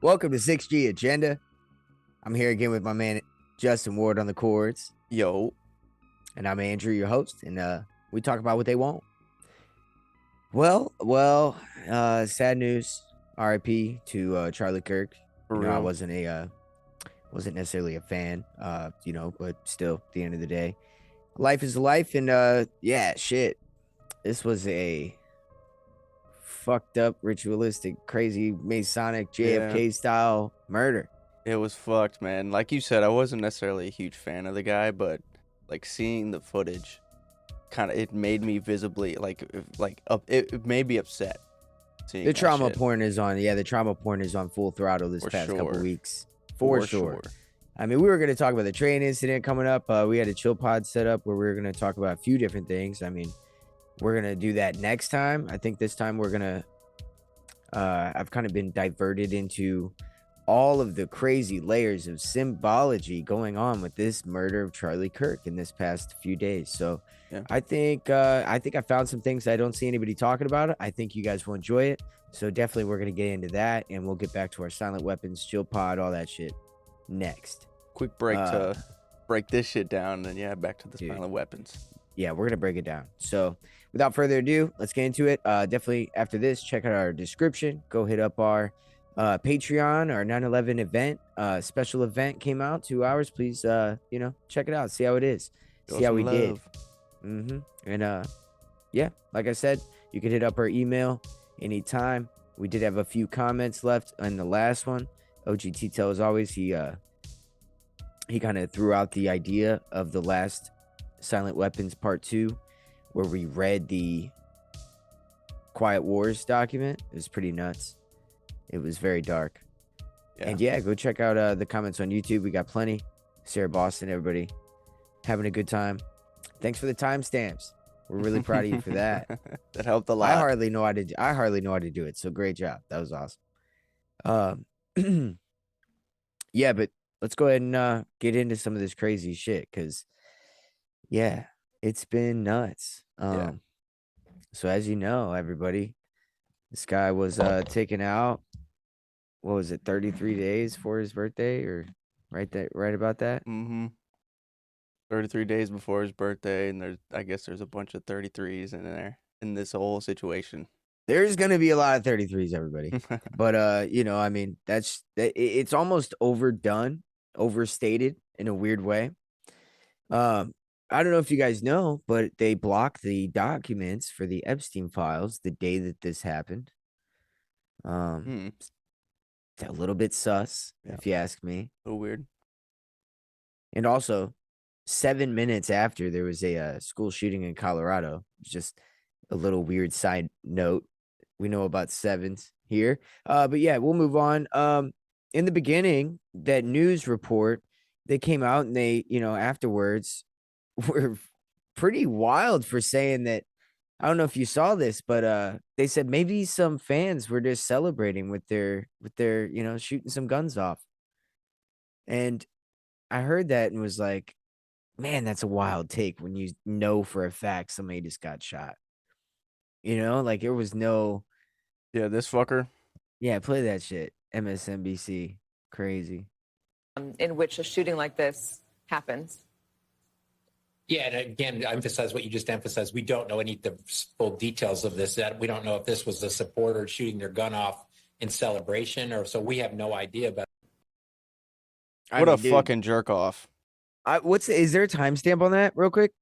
Welcome to 6G Agenda. I'm here again with my man Justin Ward on the chords. Yo. And I'm Andrew, your host, and we talk about what they want. Well, sad news. RIP to Charlie Kirk. For I real. wasn't necessarily a fan, but still, at the end of the day, life is life, and shit. This was a fucked up, ritualistic, crazy Masonic JFK style murder. It was fucked, man. Like you said, I wasn't necessarily a huge fan of the guy, but like seeing the footage, it made me visibly it made me upset. The trauma porn is on. Yeah, the trauma porn is on full throttle this past couple weeks. For sure. I mean, we were going to talk about the train incident coming up. We had a chill pod set up where we were going to talk about a few different things. I mean, we're going to do that next time. I think this time we're going to, I've kind of been diverted into all of the crazy layers of symbology going on with this murder of Charlie Kirk in this past few days. So yeah. I think I found some things I don't see anybody talking about. I think you guys will enjoy it. So definitely we're going to get into that, and we'll get back to our silent weapons, chill pod, all that shit next. Quick break to break this shit down, and back to the silent weapons. Yeah, we're going to break it down. So without further ado, let's get into it. Definitely after this, check out our description. Go hit up our Patreon. Our 9/11 event, special event came out, 2 hours. Please, check it out. See how it is. See how we did. And like I said, you can hit up our email anytime. We did have a few comments left on the last one. OGT tell as always, he kind of threw out the idea of the last Silent Weapons Part 2, where we read the Quiet Wars document. It was pretty nuts. It was very dark. Yeah. And go check out the comments on YouTube. We got plenty. Sarah Boston, everybody having a good time. Thanks for the timestamps. We're really proud of you for that. That helped a lot. I hardly know how to do it. So great job. That was awesome. But let's go ahead and get into some of this crazy shit, because it's been nuts. So as you know, everybody, this guy was taken out. What was it, 33 days for his birthday, or right about that? 33 days before his birthday, and I guess there's a bunch of 33s in there in this whole situation. There's gonna be a lot of 33s, everybody. But I mean, it's almost overdone, overstated in a weird way. I don't know if you guys know, but they blocked the documents for the Epstein files the day that this happened. A little bit sus, if you ask me. A little weird. And also, 7 minutes after, there was a school shooting in Colorado. Just a little weird side note. We know about sevens here. But we'll move on. In the beginning, that news report, they came out and they, afterwards were pretty wild for saying that. I don't know if you saw this, but they said maybe some fans were just celebrating with their shooting some guns off. And I heard that and was like, man, that's a wild take when you know for a fact somebody just got shot. Like there was no. Yeah, this fucker. Yeah, play that shit. MSNBC. Crazy. In which a shooting like this happens. Yeah, and again, I emphasize what you just emphasized. We don't know the full details of this. That we don't know if this was a supporter shooting their gun off in celebration, or so we have no idea about. What a fucking jerk off! Is there a timestamp on that, real quick?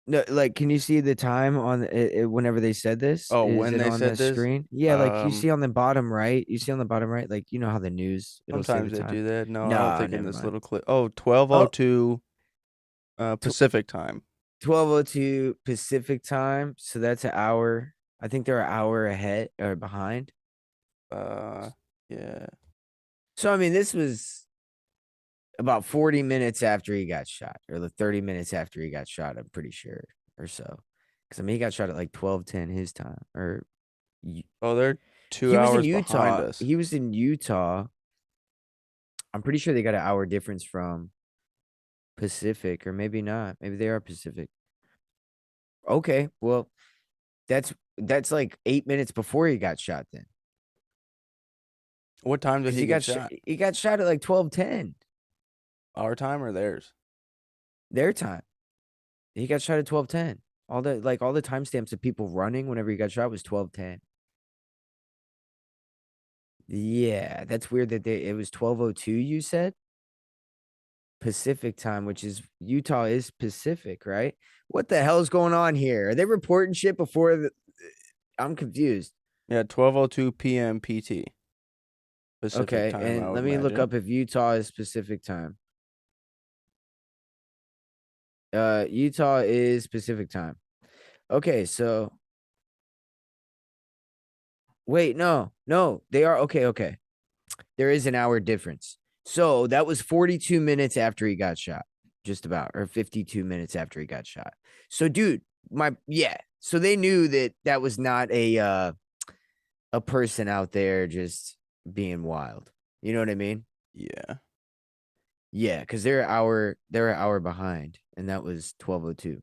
No, like, can you see the time on whenever they said this? Oh, when they said this? Screen? Yeah, like you see on the bottom right. You see on the bottom right, like how the news. Sometimes they do that. No, I don't think in this little clip. Oh, 12:02. Pacific time. 12:02 Pacific time. So that's an hour. I think they're an hour ahead or behind. Yeah. So I mean, this was about 40 minutes after he got shot, or the 30 minutes after he got shot. I'm pretty sure, or so. Because I mean, he got shot at like 12:10 his time. They're 2 hours behind us. He was in Utah. I'm pretty sure they got an hour difference from Pacific, or maybe not. Maybe they are Pacific. Okay, well, that's like 8 minutes before he got shot then. What time did 'Cause he get shot? He got shot at like 12:10 Our time or theirs? their time. He got shot at 12:10. All the timestamps of people running whenever he got shot was 12:10. Yeah, that's weird that it was 12:02. You said Pacific time, which is Utah is Pacific, right? What the hell is going on here? Are they reporting shit before the? I'm confused. Yeah, 12:02 p.m. PT. Pacific Okay, time, I and would let me look imagine. up if Utah is Pacific time. Utah is Pacific time. Okay, so wait, no, they are okay. There is an hour difference. So that was 42 minutes after he got shot, just about, or 52 minutes after he got shot. So, dude, so they knew that was not a person out there just being wild. You know what I mean? Yeah. Yeah, because they're an hour behind, and that was 12:02.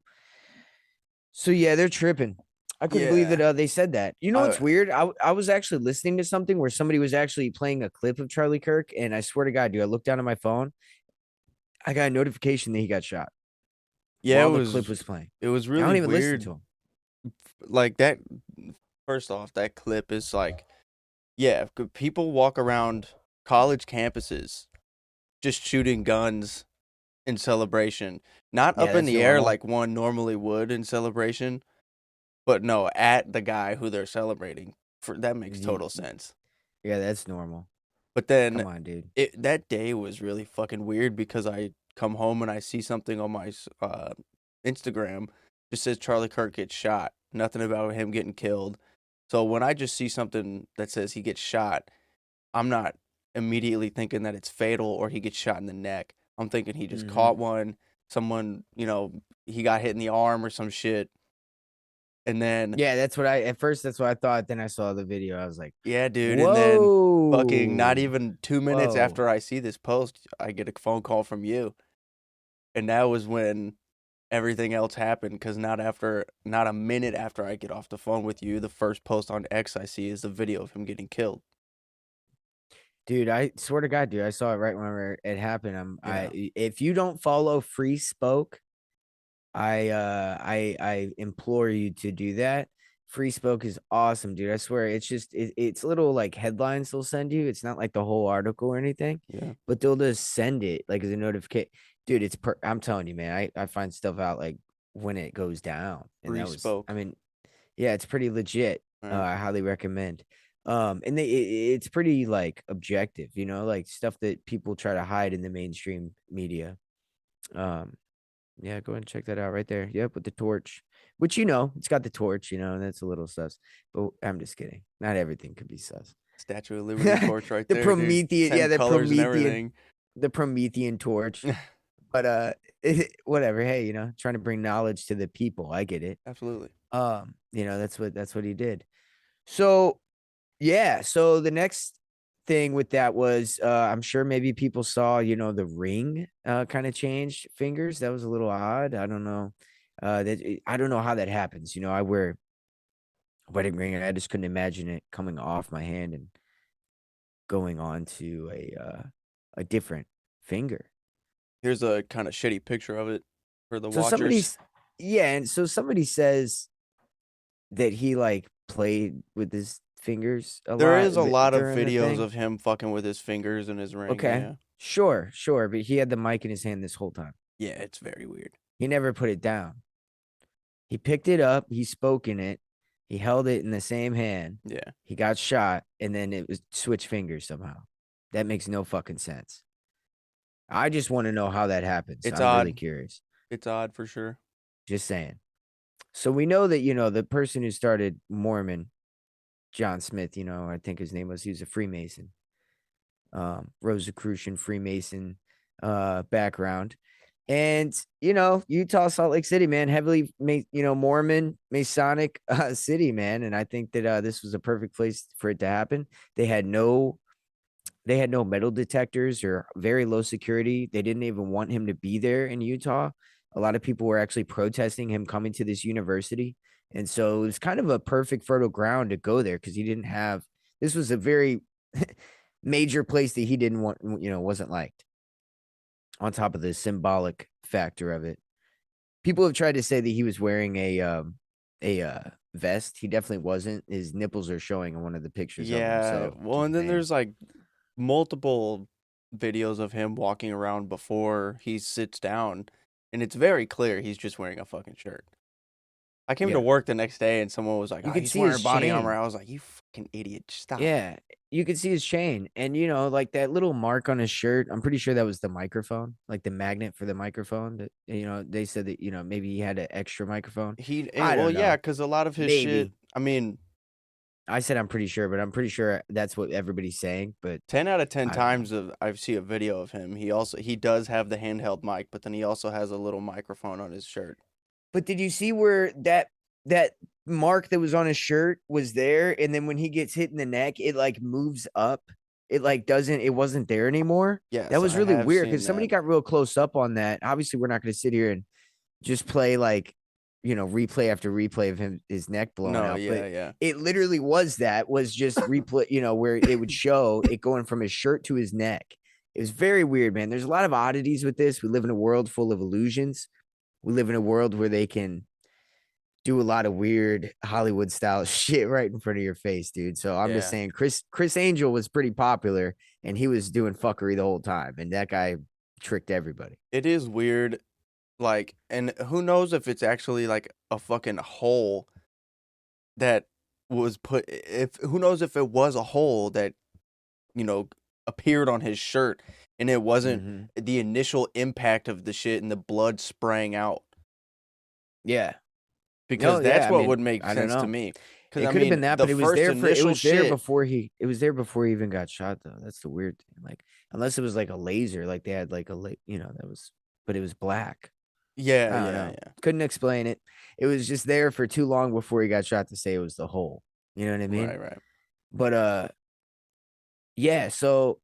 So yeah, they're tripping. I couldn't believe Yeah. that they said that. You know what's weird? I was actually listening to something where somebody was actually playing a clip of Charlie Kirk, and I swear to God, dude, I looked down at my phone. I got a notification that he got shot Yeah, while the clip was playing. it was I really don't even listen weird. to him. Like that, first off, that clip is like, yeah, people walk around college campuses just shooting guns in celebration. Not Yeah, up in that's the air normal. like one normally would in celebration, but no, at the guy who they're celebrating. That makes total sense. Yeah, that's normal. But then Come on, dude. that day was really fucking weird because I come home and I see something on my Instagram just says Charlie Kirk gets shot. Nothing about him getting killed. So when I just see something that says he gets shot, I'm not immediately thinking that it's fatal or he gets shot in the neck. I'm thinking he just caught one. Someone, he got hit in the arm or some shit. And then Yeah, that's what at first that's what I thought. Then I saw the video. I was like, yeah, dude. whoa. And then fucking not even 2 minutes Whoa. after I see this post, I get a phone call from you. And that was when everything else happened, because not a minute after I get off the phone with you, the first post on X I see is the video of him getting killed. Dude, I swear to God, dude, I saw it right whenever it happened. Yeah. If you don't follow Free Spoke, I implore you to do that. Free Spoke is awesome, dude. I swear, it's little like headlines they'll send you. It's not like the whole article or anything. Yeah. But they'll just send it like as a notification. Dude, I'm telling you, man. I find stuff out like when it goes down, and Free that was, Spoke. I mean, yeah, it's pretty legit. Right. I highly recommend. And it's pretty like objective, like stuff that people try to hide in the mainstream media. Yeah, go ahead and check that out right there. Yep, with the torch, which it's got the torch, and that's a little sus. But I'm just kidding. Not everything could be sus. Statue of Liberty torch right The there. Promethean, Dude. yeah, Same colors and everything. the Promethean torch. But whatever. Hey, trying to bring knowledge to the people. I get it. Absolutely. That's what he did. So yeah, so the next thing with that was I'm sure maybe people saw, the ring kind of changed fingers. That was a little odd. I don't know. I don't know how that happens. I wear a wedding ring and I just couldn't imagine it coming off my hand and going on to a different finger. Here's a kind of shitty picture of it for the So watchers. and so somebody says that he like played with his fingers a lot. There is a lot of during the videos thing. of him fucking with his fingers in his ring. Okay. Yeah. Sure. But he had the mic in his hand this whole time. Yeah, it's very weird. He never put it down. He picked it up. He spoke in it. He held it in the same hand. Yeah. He got shot, and then it was switch fingers somehow. That makes no fucking sense. I just want to know how that happens. It's I'm odd. really curious. It's odd for sure. Just saying. So we know that, the person who started Mormon, John Smith, I think his name was, he was a Freemason. Rosicrucian Freemason background. And, Utah, Salt Lake City, man, heavily, Mormon, Masonic city, man. And I think that this was a perfect place for it to happen. They had no metal detectors or very low security. They didn't even want him to be there in Utah. A lot of people were actually protesting him coming to this university. And so it was kind of a perfect fertile ground to go there because he didn't have, this was a very, major place that he didn't want, wasn't liked. On top of the symbolic factor of it, people have tried to say that he was wearing a vest. He definitely wasn't. His nipples are showing in one of the pictures of him. Yeah. So Well, and then there's like multiple videos of him walking around before he sits down, and it's very clear he's just wearing a fucking shirt. I came to work the next day and someone was like, You "Oh, could he's see wearing his body chain. armor." I was like, "You fucking idiot, stop." Yeah, you could see his chain, and like that little mark on his shirt. I'm pretty sure that was the microphone, like the magnet for the microphone. That they said that maybe he had an extra microphone. I Well, don't yeah, know. because a lot of his shit. Maybe I mean, I said I'm pretty sure, but I'm pretty sure that's what everybody's saying. But 10 out of 10 I don't know. times I see a video of him. He does have the handheld mic, but then he also has a little microphone on his shirt. But did you see where that mark that was on his shirt was there, and then when he gets hit in the neck, it like moves up. It like doesn't. It wasn't there anymore. Yes, That was I really have weird seen because somebody that. got real close up on that. Obviously, we're not going to sit here and just play like replay after replay of his neck blowing No, out. But yeah. it literally was just replay. Where it would show it going from his shirt to his neck. It was very weird, man. There's a lot of oddities with this. We live in a world full of illusions. We live in a world where they can do a lot of weird Hollywood style shit right in front of your face, dude. So I'm just saying Chris Angel was pretty popular and he was doing fuckery the whole time. And that guy tricked everybody. It is weird. Like, and who knows if it's actually like a fucking hole that was who knows if it was a hole that, appeared on his shirt and it wasn't the initial impact of the shit and the blood spraying out. Yeah. Because that's what would make sense to me. It could have been that, but it was there before he even got shot though. That's the weird thing. Like, unless it was like a laser, like they had like that was, but it was black. Yeah. Couldn't explain it. It was just there for too long before he got shot to say it was the hole. You know what I mean? Right. But yeah. So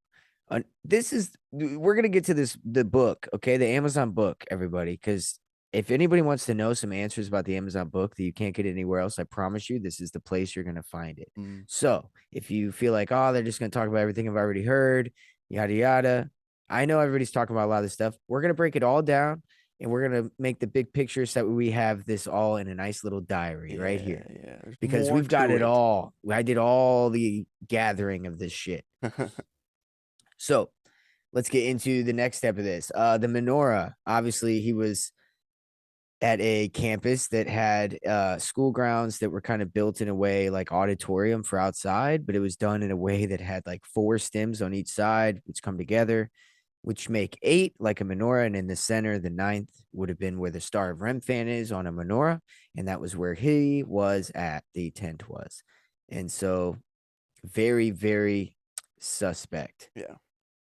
we're gonna get to the book, okay? The Amazon book, everybody, because if anybody wants to know some answers about the Amazon book that you can't get anywhere else, I promise you, this is the place you're gonna find it. So if you feel like, oh, they're just gonna talk about everything I've already heard, yada yada. I know everybody's talking about a lot of this stuff. We're gonna break it all down. And we're going to make the big picture so that we have this all in a nice little diary right here. Yeah. Because we've got it all. I did all the gathering of this shit. So let's get into the next step of this. The menorah, obviously, he was at a campus that had school grounds that were kind of built in a way like auditorium for outside, but it was done in a way that had like 4 stems on each side, which come together, which make 8 like a menorah. And in the center, the 9th would have been where the Star of Remphan is on a menorah. And that was where he was at, the tent was. And so very, very suspect. Yeah.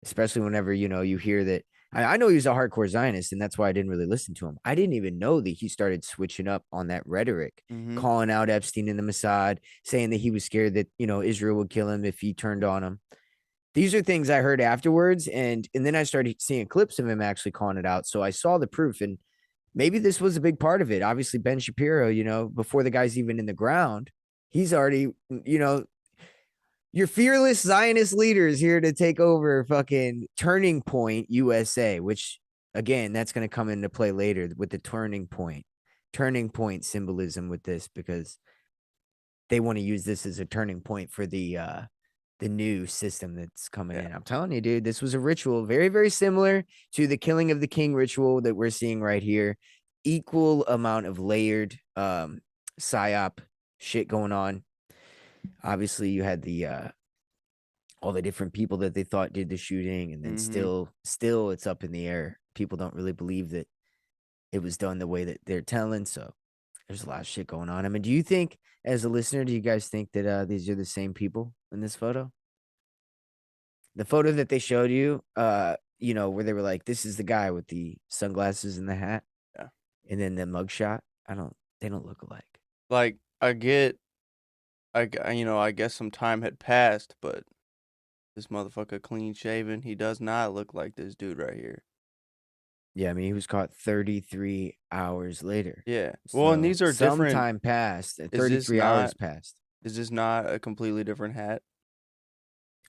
Especially whenever, you hear that. I know he was a hardcore Zionist, and that's why I didn't really listen to him. I didn't even know that he started switching up on that rhetoric, calling out Epstein and the Mossad, saying that he was scared that, Israel would kill him if he turned on him. These are things I heard afterwards, and then I started seeing clips of him actually calling it out. So I saw the proof, and maybe this was a big part of it. Obviously, Ben Shapiro, before the guy's even in the ground, he's already, your fearless Zionist leaders here to take over fucking Turning Point USA, which, again, that's going to come into play later with the turning point symbolism with this, because they want to use this as a turning point for the new system that's coming in. I'm telling you, dude, this was a ritual very, very similar to the killing of the king ritual that we're seeing right here. Equal amount of layered psyop shit going on. Obviously, you had the all the different people that they thought did the shooting, and then still it's up in the air. People don't really believe that it was done the way that they're telling. So there's a lot of shit going on. I mean, do you think, as a listener, do you guys think that these are the same people in this photo? The photo that they showed you, where they were like, this is the guy with the sunglasses and the hat. Yeah. And then the mugshot. They don't look alike. Like, I guess some time had passed, but this motherfucker clean shaven, he does not look like this dude right here. Yeah, I mean, he was caught 33 hours later. Yeah. Well, and these are different. Some time passed. 33 hours passed. Is this not a completely different hat?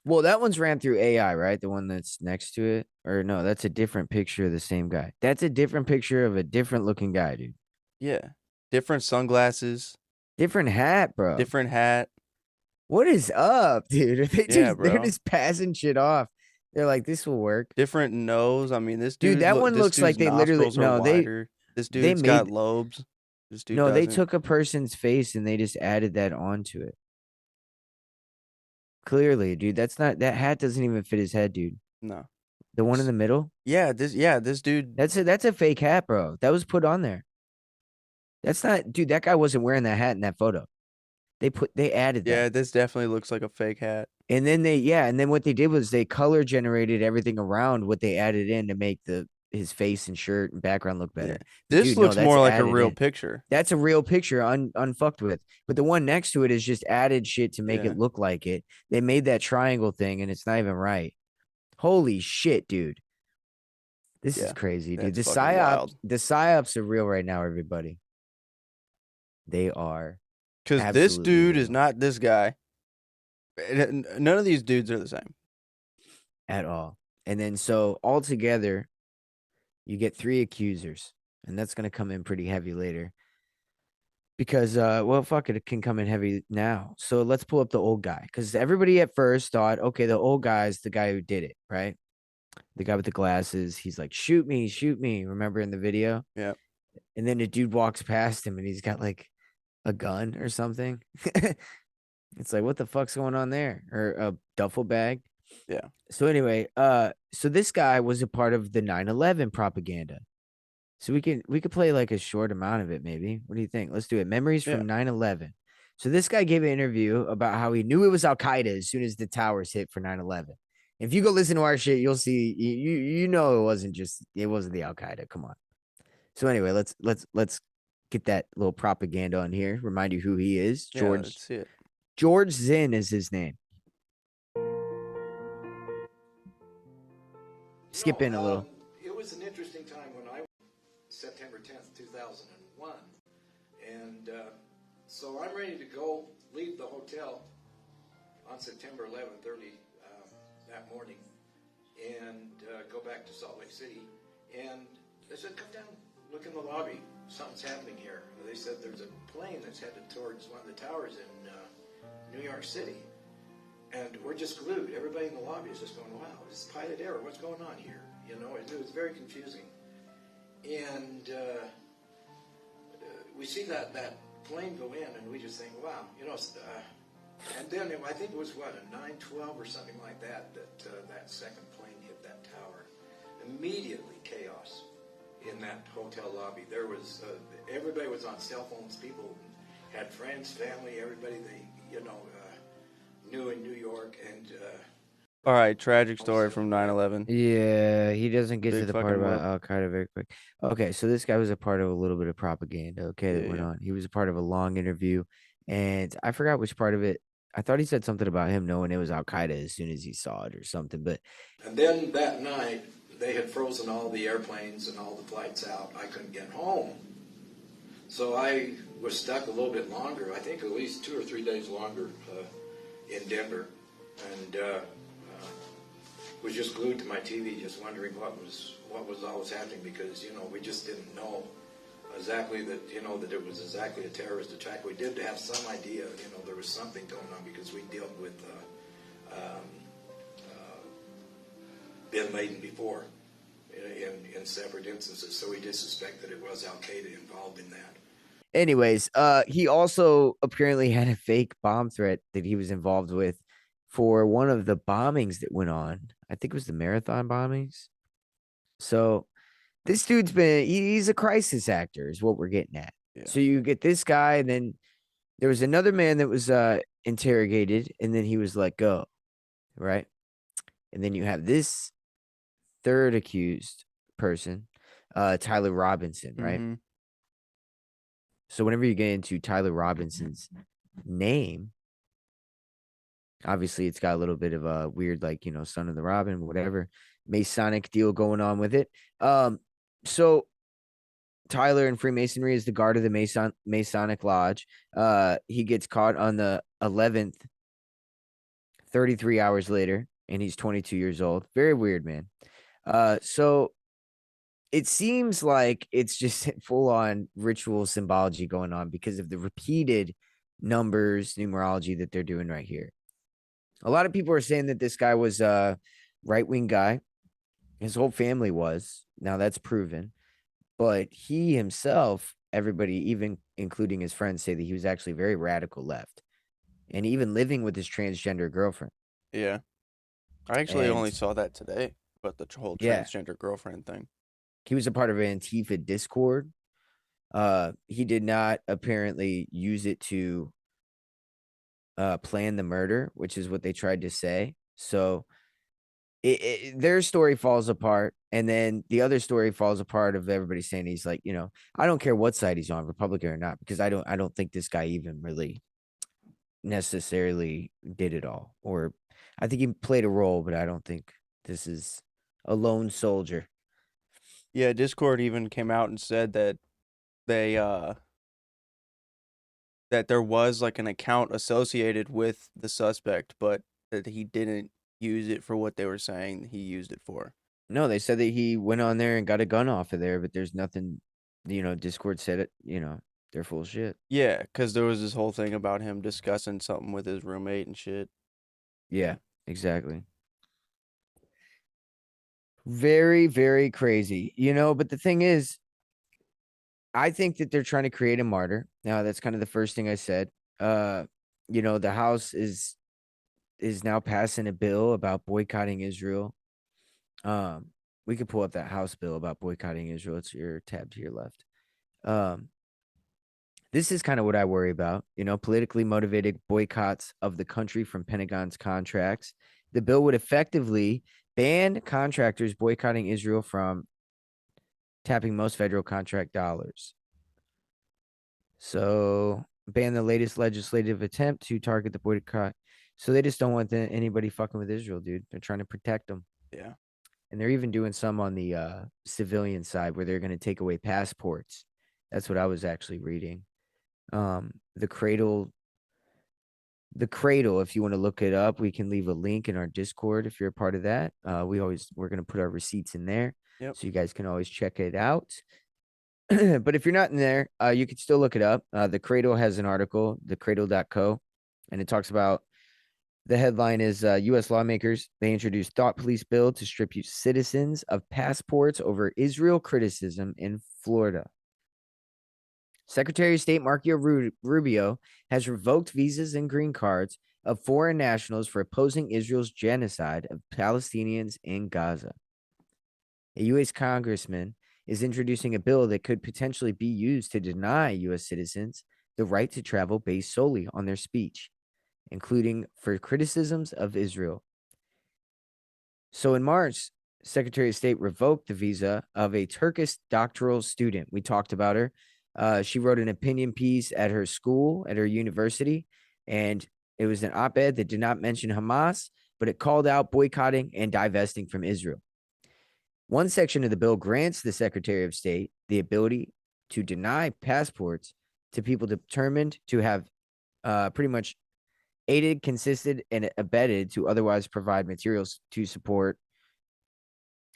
Well, that one's ran through AI, right? The one that's next to it, or no, that's a different picture of the same guy. That's a different picture of a different looking guy, dude. Yeah. Different sunglasses, Different hat, bro. different hat. What is up, dude? Are they Yeah, they're bro. just passing shit off. They're like, this will work. Different nose. I mean, Dude, that one this looks like dude's they literally nostrils are wider. This they dude's got made lobes. This dude no, they doesn't. took a person's face and they just added that onto it. Clearly, dude, that hat doesn't even fit his head, dude. No. The one in the middle, This dude. that's a fake hat, bro. That was put on there. That's not, dude, that guy wasn't wearing that hat in that photo. They added that. Yeah, this definitely looks like a fake hat. And then what they did was they color generated everything around what they added in to make his face and shirt and background look better. Yeah. This Dude, no, looks that's more like a added real in. picture. That's a real picture, unfucked with. But the one next to it is just added shit to make Yeah. it look like it. They made that triangle thing, and it's not even right. Holy shit, dude! This is Yeah, crazy, dude. that's fucking wild. The psyops are real right now, everybody. They are. Because this Absolutely dude real. is not this guy. None of these dudes are the same. At all. And then so altogether, you get 3 accusers, and that's gonna come in pretty heavy later. Because well, fuck it can come in heavy now. So let's pull up the old guy, because everybody at first thought, okay, the old guy's the guy who did it, right? The guy with the glasses. He's like, shoot me, shoot me. Remember in the video? Yeah. And then the dude walks past him and he's got like a gun or something. It's like, what the fuck's going on there? Or a duffel bag. Yeah. So anyway, so this guy was a part of the 9/11 propaganda. So we could play like a short amount of it, maybe. What do you think? Let's do it. Memories from 9/11. So this guy gave an interview about how he knew it was Al Qaeda as soon as the towers hit for 9/11. If you go listen to our shit, you'll see you know it wasn't the Al Qaeda. Come on. So anyway, let's get that little propaganda on here. Remind you who he is. Yeah, let's see it. George Zinn is his name. Skip in a little. It was an interesting time when September 10th, 2001. And so I'm ready to go leave the hotel on September 11th, early that morning, and go back to Salt Lake City. And they said, come down, look in the lobby. Something's happening here. They said there's a plane that's headed towards one of the towers in New York City. And we're just glued. Everybody in the lobby is just going, wow, is this pilot error? What's going on here? You know, it was very confusing. And we see that plane go in, and we just think, wow, you know. And then I think it was a 9/12 or something like that that second plane hit that tower. Immediately chaos in that hotel lobby. There was everybody was on cell phones. People had friends, family, everybody they knew in New York. And all right, tragic story from 9/11. Yeah, he doesn't get to Big the part fucking about whoop. Al Qaeda very quick. Okay, so this guy was a part of a little bit of propaganda. Okay, that Yeah, went yeah. on. He was a part of a long interview, and I forgot which part of it. I thought he said something about him knowing it was Al Qaeda as soon as he saw it or something. But and then that night they had frozen all the airplanes and all the flights out. I couldn't get home, so I was stuck a little bit longer. I think at least 2 or 3 days longer in Denver, and was just glued to my TV, just wondering what was always happening, because we just didn't know exactly that that it was exactly a terrorist attack. We did have some idea, there was something going on, because we dealt with Bin Laden before in separate instances, so we did suspect that it was Al Qaeda involved in that. anyways, he also apparently had a fake bomb threat that he was involved with for one of the bombings that went on. I think it was the marathon bombings. So this dude's he's a crisis actor is what we're getting at. Yeah. So you get this guy, and then there was another man that was interrogated, and then he was let go, right? And then you have this third accused person, Tyler Robinson, right? Mhm. So whenever you get into Tyler Robinson's name, obviously it's got a little bit of a weird, like, son of the Robin, whatever, Masonic deal going on with it. So Tyler in Freemasonry is the guard of the Masonic Lodge. He gets caught on the 11th 33 hours later, and he's 22 years old. Very weird, man. So it seems like it's just full on ritual symbology going on because of the repeated numbers, numerology that they're doing right here. A lot of people are saying that this guy was a right-wing guy. His whole family was. Now that's proven. But he himself, everybody, even including his friends, say that he was actually very radical left and even living with his transgender girlfriend. Yeah. I actually only And saw that today, but the whole yeah, transgender girlfriend thing. he was a part of Antifa Discord. He did not apparently use it to plan the murder, which is what they tried to say. So their story falls apart, and then the other story falls apart of everybody saying he's like, I don't care what side he's on, Republican or not, because I don't think this guy even really necessarily did it all. Or I think he played a role, but I don't think this is a lone soldier. Yeah, Discord even came out and said that they that there was like an account associated with the suspect, but that he didn't use it for what they were saying he used it for. No, they said that he went on there and got a gun off of there, but there's nothing, Discord said it, they're full of shit. Yeah, because there was this whole thing about him discussing something with his roommate and shit. Yeah, exactly. Very, very crazy, but the thing is, I think that they're trying to create a martyr. Now, that's kind of the first thing I said. The House is now passing a bill about boycotting Israel. We could pull up that House bill about boycotting Israel. It's your tab to your left. This is kind of what I worry about, politically motivated boycotts of the country from Pentagon's contracts. The bill would effectively ban contractors boycotting Israel from tapping most federal contract dollars. So ban the latest legislative attempt to target the boycott. So they just don't want anybody fucking with Israel, dude. They're trying to protect them. Yeah. And they're even doing some on the civilian side where they're going to take away passports. That's what I was actually reading. The cradle, if you want to look it up, we can leave a link in our Discord if you're a part of that. We're going to put our receipts in there. Yep. So you guys can always check it out. But if you're not in there, you can still look it up. The Cradle has an article, thecradle.co, and it talks about, the headline is U.S. lawmakers, they introduced thought police bill to strip citizens of passports over Israel criticism in Florida. Secretary of State Marco Rubio has revoked visas and green cards of foreign nationals for opposing Israel's genocide of Palestinians in Gaza. A U.S. congressman is introducing a bill that could potentially be used to deny U.S. citizens the right to travel based solely on their speech, including for criticisms of Israel. So in March, Secretary of State revoked the visa of a Turkish doctoral student. We talked about her. She wrote an opinion piece at her school, at her university, and it was an op-ed that did not mention Hamas, but it called out boycotting and divesting from Israel. One section of the bill grants the Secretary of State the ability to deny passports to people determined to have pretty much aided, consisted, and abetted to otherwise provide materials to support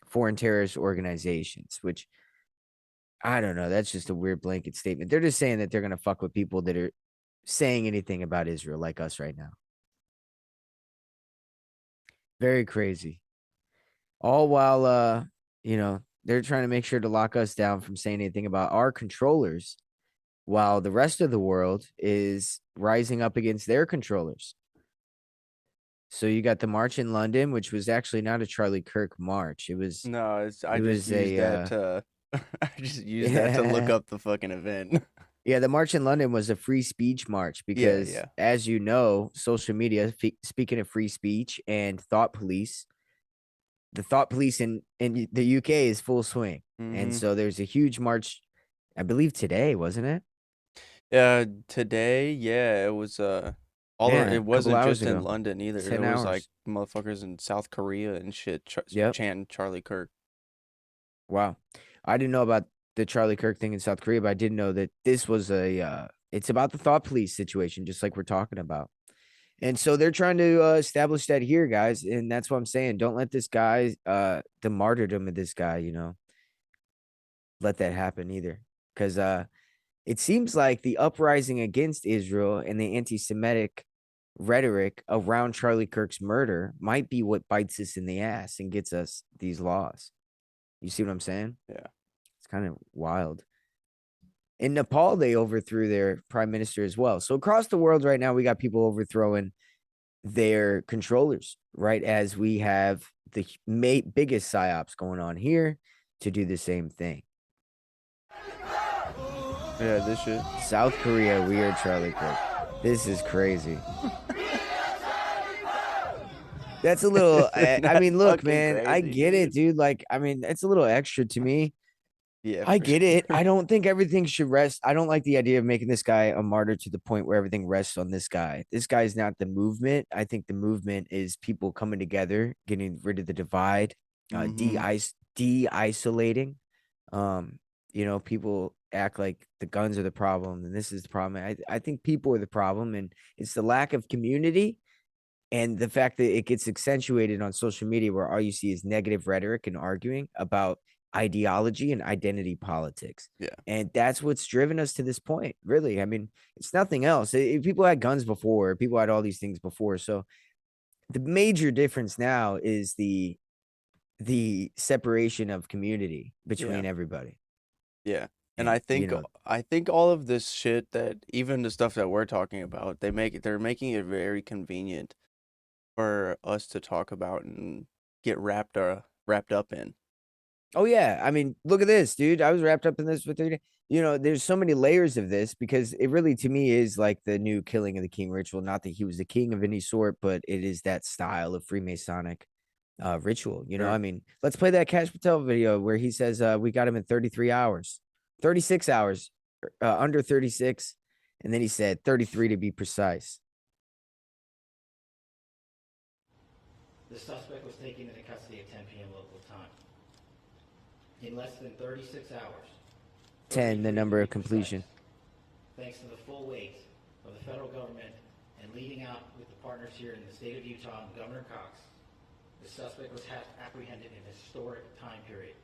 foreign terrorist organizations, which I don't know. That's just a weird blanket statement. They're just saying that they're going to fuck with people that are saying anything about Israel like us right now. Very crazy. All while, they're trying to make sure to lock us down from saying anything about our controllers, while the rest of the world is rising up against their controllers. So you got the march in London, which was actually not a Charlie Kirk march. It was I just used that to look up the fucking event. Yeah, the march in London was a free speech march because, as you know, social media, speaking of free speech and thought police, the thought police in the UK is full swing. And so there's a huge march, I believe today, wasn't it? Today, it was it wasn't just in London either. There was like motherfuckers in South Korea and shit chanting Charlie Kirk. Wow. I didn't know about the Charlie Kirk thing in South Korea, but I did know that this was it's about the thought police situation, just like we're talking about. And so they're trying to establish that here, guys. And that's what I'm saying. Don't let this guy, the martyrdom of this guy, let that happen either. Because it seems like the uprising against Israel and the anti-Semitic rhetoric around Charlie Kirk's murder might be what bites us in the ass and gets us these laws. You see what I'm saying? Yeah. It's kind of wild. In Nepal, they overthrew their prime minister as well. So across the world right now, we got people overthrowing their controllers, right? As we have the biggest psyops going on here to do the same thing. Yeah, this shit. South Korea, weird Charlie Kirk. This is crazy. That's a little, I mean, look, man, I get it, dude. Like, I mean, it's a little extra to me. Yeah, I get it. I don't think everything should rest. I don't like the idea of making this guy a martyr to the point where everything rests on this guy. This guy's not the movement. I think the movement is people coming together, getting rid of the divide, de-isolating. People act like the guns are the problem and this is the problem. I think people are the problem, and it's the lack of community and the fact that it gets accentuated on social media where all you see is negative rhetoric and arguing about ideology and identity politics. Yeah. And that's what's driven us to this point, really. I mean, it's nothing else. People had guns before, people had all these things before. So the major difference now is the separation of community between everybody. Yeah. And I think all of this shit, that even the stuff that we're talking about, they're making it very convenient for us to talk about and get wrapped up in. Oh yeah, I mean, look at this, dude. I was wrapped up in this for 3 days. There's so many layers of this because it really, to me, is like the new killing of the king ritual. Not that he was the king of any sort, but it is that style of Freemasonic ritual. Sure. I mean, let's play that Cash Patel video where he says we got him in 33 hours, 36 hours, under 36, and then he said 33 to be precise. The suspect was taken into custody at 10 p.m. local time. In less than 36 hours. 10, the number of completion. Thanks to the full weight of the federal government and leading out with the partners here in the state of Utah and Governor Cox, the suspect was apprehended in a historic time period.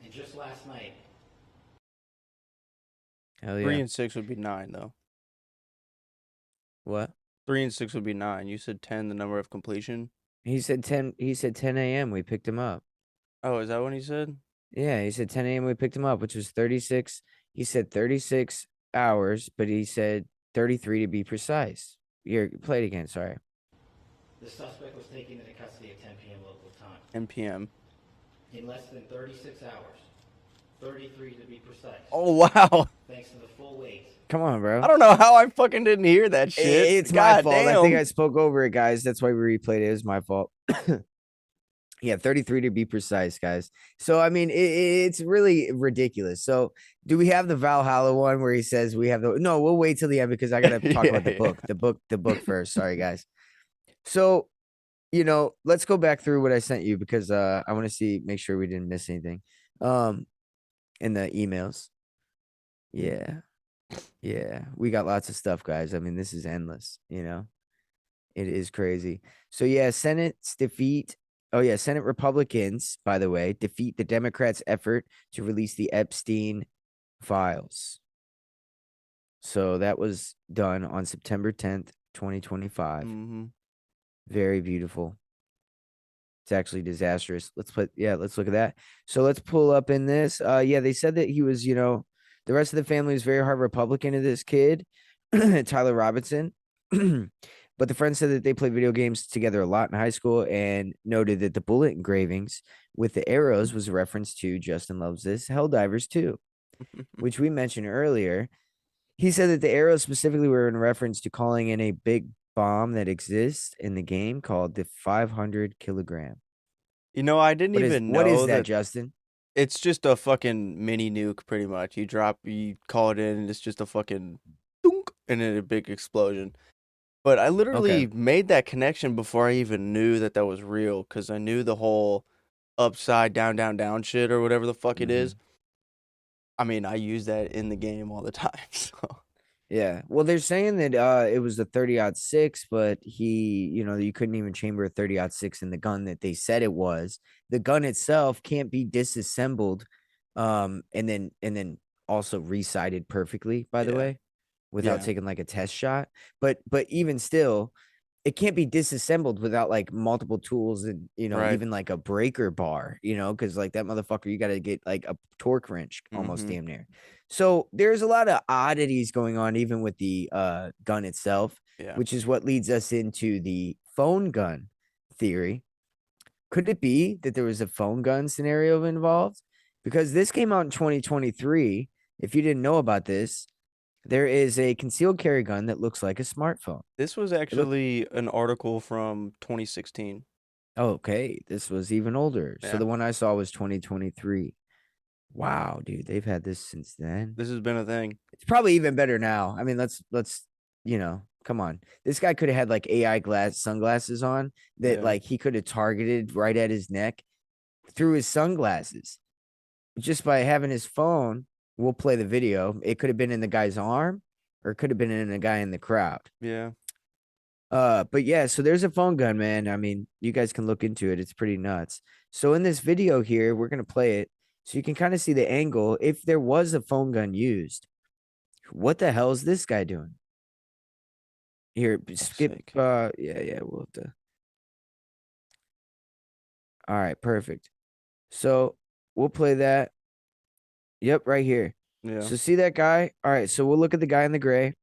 And just last night. Hell yeah. 3 and 6 would be 9, though. What? 3 and 6 would be 9. You said 10, the number of completion. He said 10. He said 10 a.m. We picked him up. Oh, is that what he said? Yeah, he said 10 a.m. We picked him up, which was 36. He said 36 hours, but he said 33 to be precise. Play it again. Sorry. The suspect was taken into custody at 10 p.m. local time. 10 p.m. In less than 36 hours. 33 to be precise. Oh, wow. Thanks to the full weight. Come on, bro. I don't know how I fucking didn't hear that shit. It's my fault. I think I spoke over it, guys. That's why we replayed it. It was my fault. Yeah, 33 to be precise, guys. So, I mean, it's really ridiculous. So, do we have the Valhalla one where he says we have the... No, we'll wait till the end because I got to talk about the book first. Sorry, guys. So, let's go back through what I sent you because I want to make sure we didn't miss anything in the emails. Yeah. Yeah, we got lots of stuff, guys. I mean, this is endless, It is crazy. So, yeah, Senate Republicans, by the way, defeat the Democrats' effort to release the Epstein files. So that was done on September 10th, 2025. Mm-hmm. Very beautiful. It's actually disastrous. Let's look at that. So let's pull up in this. They said that he was, the rest of the family was very hard Republican of this kid, Tyler Robinson. But the friend said that they played video games together a lot in high school and noted that the bullet engravings with the arrows was a reference to Justin Loves This, Helldivers 2, which we mentioned earlier. He said that the arrows specifically were in reference to calling in a big bomb that exists in the game called the 500 kilogram. I didn't even know. What is that, Justin? It's just a fucking mini nuke, pretty much. You call it in, and it's just a fucking dunk, and then a big explosion. But I literally made that connection before I even knew that was real, because I knew the whole upside down, down, down shit or whatever the fuck it is. I mean, I use that in the game all the time. So. Yeah. Well, they're saying that it was a 30-06, but you couldn't even chamber a 30-06 in the gun that they said it was. The gun itself can't be disassembled, and then also resighted perfectly, by the Yeah. way, without Yeah. taking like a test shot. But even still, it can't be disassembled without like multiple tools and Right. even like a breaker bar, because like that motherfucker, you got to get like a torque wrench almost Mhm. damn near. So there's a lot of oddities going on even with the gun itself, Yeah. which is what leads us into the phone gun theory. Could it be that there was a phone gun scenario involved? Because this came out in 2023. If you didn't know about this, there is a concealed carry gun that looks like a smartphone. This was actually an article from 2016. Okay, this was even older. So Yeah. the one I saw was 2023. Wow, dude, they've had this since then. This has been a thing. It's probably even better now. I mean, let's come on. This guy could have had like AI sunglasses on that Yeah. like he could have targeted right at his neck through his sunglasses. Just by having his phone, we'll play the video. It could have been in the guy's arm or it could have been in a guy in the crowd. Yeah. But yeah, so there's a phone gun, man. I mean, you guys can look into it. It's pretty nuts. So in this video here, we're gonna play it so you can kind of see the angle. If there was a phone gun used, what the hell is this guy doing? Here, skip. sake. Yeah, we'll have to. All right, perfect. So we'll play that. Yep, right here. Yeah. So see that guy? All right, so we'll look at the guy in the gray.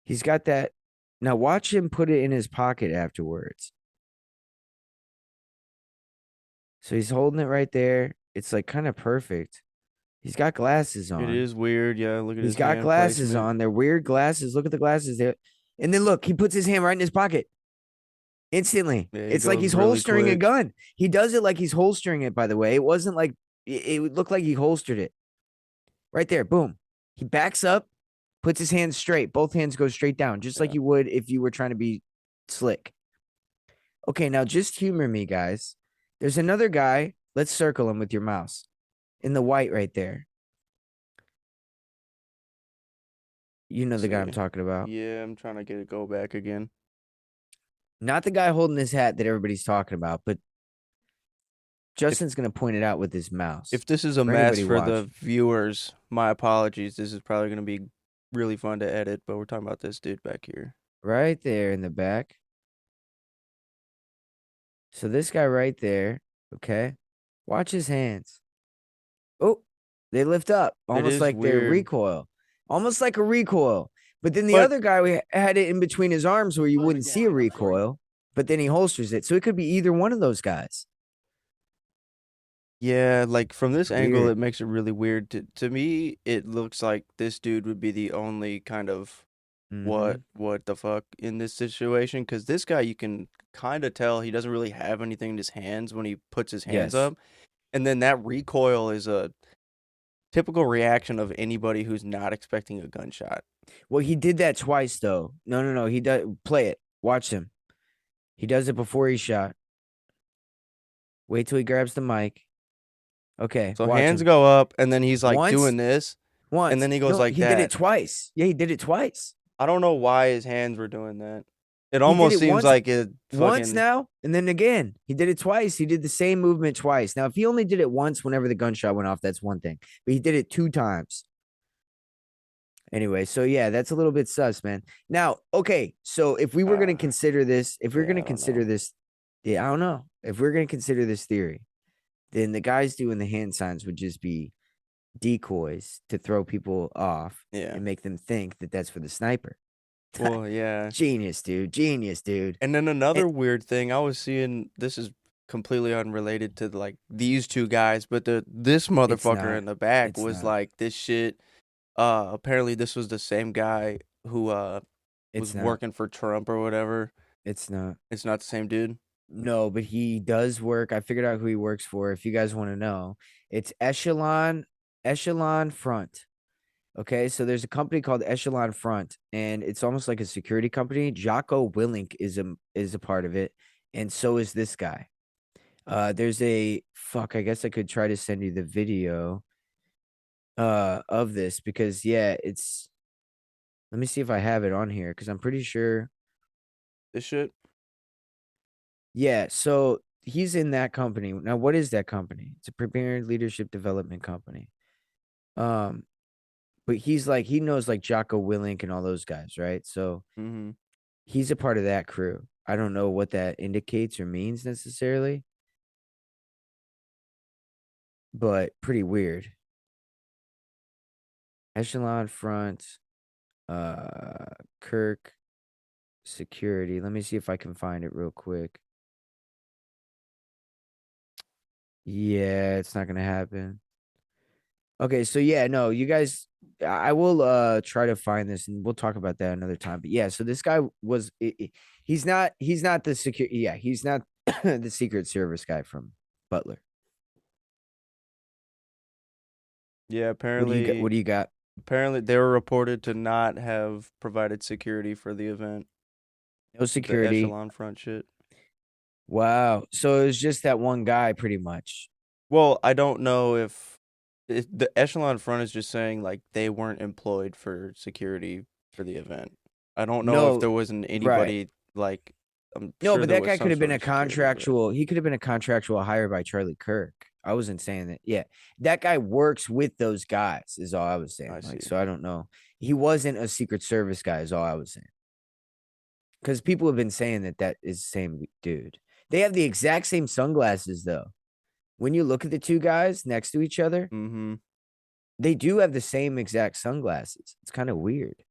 He's got that. Now watch him put it in his pocket afterwards. So he's holding it right there. It's like kind of perfect. He's got glasses on. It is weird. Yeah. Look at He's his got hand glasses placement. on. They're weird glasses. Look at the glasses there. And then look, he puts his hand right in his pocket. Instantly. Yeah, he It's like goes he's really holstering a quick. gun. He does it like he's holstering it, by the way. It wasn't like it would look like he holstered it. Right there. Boom. He backs up, puts his hands straight. Both hands go straight down, just like Yeah. you would if you were trying to be slick. Okay, now just humor me, guys. There's another guy. Let's circle him with your mouse. In the white right there. You know the guy I'm See. talking about. Yeah, I'm trying to get it go back again. Not the guy holding his hat that everybody's talking about, but Justin's going to point it out with his mouse. If this is a For mess anybody for the watching. viewers, my apologies. This is probably going to be really fun to edit, but we're talking about this dude back here. Right there in the back. So this guy right there, okay? Watch his hands. Oh, they lift up. Almost is like they're weird. recoil. Almost like a recoil. But then the But- other guy, we had it in between his arms where you wouldn't see a recoil, but then he holsters it. So it could be either one of those guys. Yeah, like from this angle, Weird. it makes it really weird. To me, it looks like this dude would be the only kind of Mhm. what the fuck in this situation, because this guy, you can kind of tell he doesn't really have anything in his hands when he puts his hands Yes. up, and then that recoil is a typical reaction of anybody who's not expecting a gunshot. Well, he did that twice, though. No. He does. Play it. Watch him. He does it before he shot. Wait till he grabs the mic. Okay. So watch hands him. go up, and then he's like Once? doing this. Once. and then he goes like he did that. it twice. Yeah, he did it twice. I don't know why his hands were doing that. It did almost it seems once- like it Once fucking now, and then again. He did it twice. He did the same movement twice. Now, if he only did it once whenever the gunshot went off, that's one thing. But he did it 2 times. Anyway, so yeah, that's a little bit sus, man. Now, okay, so if we were going to consider this, yeah, I don't know. I don't know. If we're going to consider this theory, then the guys doing the hand signs would just be decoys to throw people off Yeah. and make them think that that's for the sniper. Well, yeah. Genius, dude. Genius, dude. And then another weird thing I was seeing, this is completely unrelated to like these two guys, but this motherfucker not. in the back It's was not. like this shit. Apparently this was the same guy who was It's not. working for Trump or whatever. It's not. It's not the same dude. No, but he does work. I figured out who he works for. If you guys want to know, it's Echelon Front. Okay, so there's a company called Echelon Front, and it's almost like a security company. Jocko Willink is a part of it, and so is this guy. There's a I guess I could try to send you the video of this because yeah, it's Let me see if I have it on here because I'm pretty sure. This shit. Yeah, so he's in that company. Now, what is that company? It's a premier leadership development company. Um, but he's like he knows like Jocko Willink and all those guys, right? So Mm-hmm. he's a part of that crew. I don't know what that indicates or means necessarily, but pretty weird. Echelon front, Kirk security. Let me see if I can find it real quick. Yeah, it's not gonna happen. Okay, so yeah, no, you guys, I will try to find this and we'll talk about that another time. But yeah, so this guy was he's not the secure yeah, he's not the Secret Service guy from Butler. Yeah, What do you got? apparently they were reported to not have provided security for the event. No The security. echelon front shit. Wow. So it was just that one guy pretty much. Well, I don't know if the echelon front is just saying like they weren't employed for security for the event. I don't know if No, there wasn't right. anybody like I'm No, sure but there that was guy some could have sort been a of security, but contractual. He could have been a contractual hire by Charlie Kirk. I wasn't saying that. Yeah, that guy works with those guys. Is all I was saying. I Like, see. so I don't know. He wasn't a Secret Service guy. Is all I was saying. Because people have been saying that that is the same dude. They have the exact same sunglasses though. When you look at the two guys next to each other, Mm-hmm. they do have the same exact sunglasses. It's kind of weird.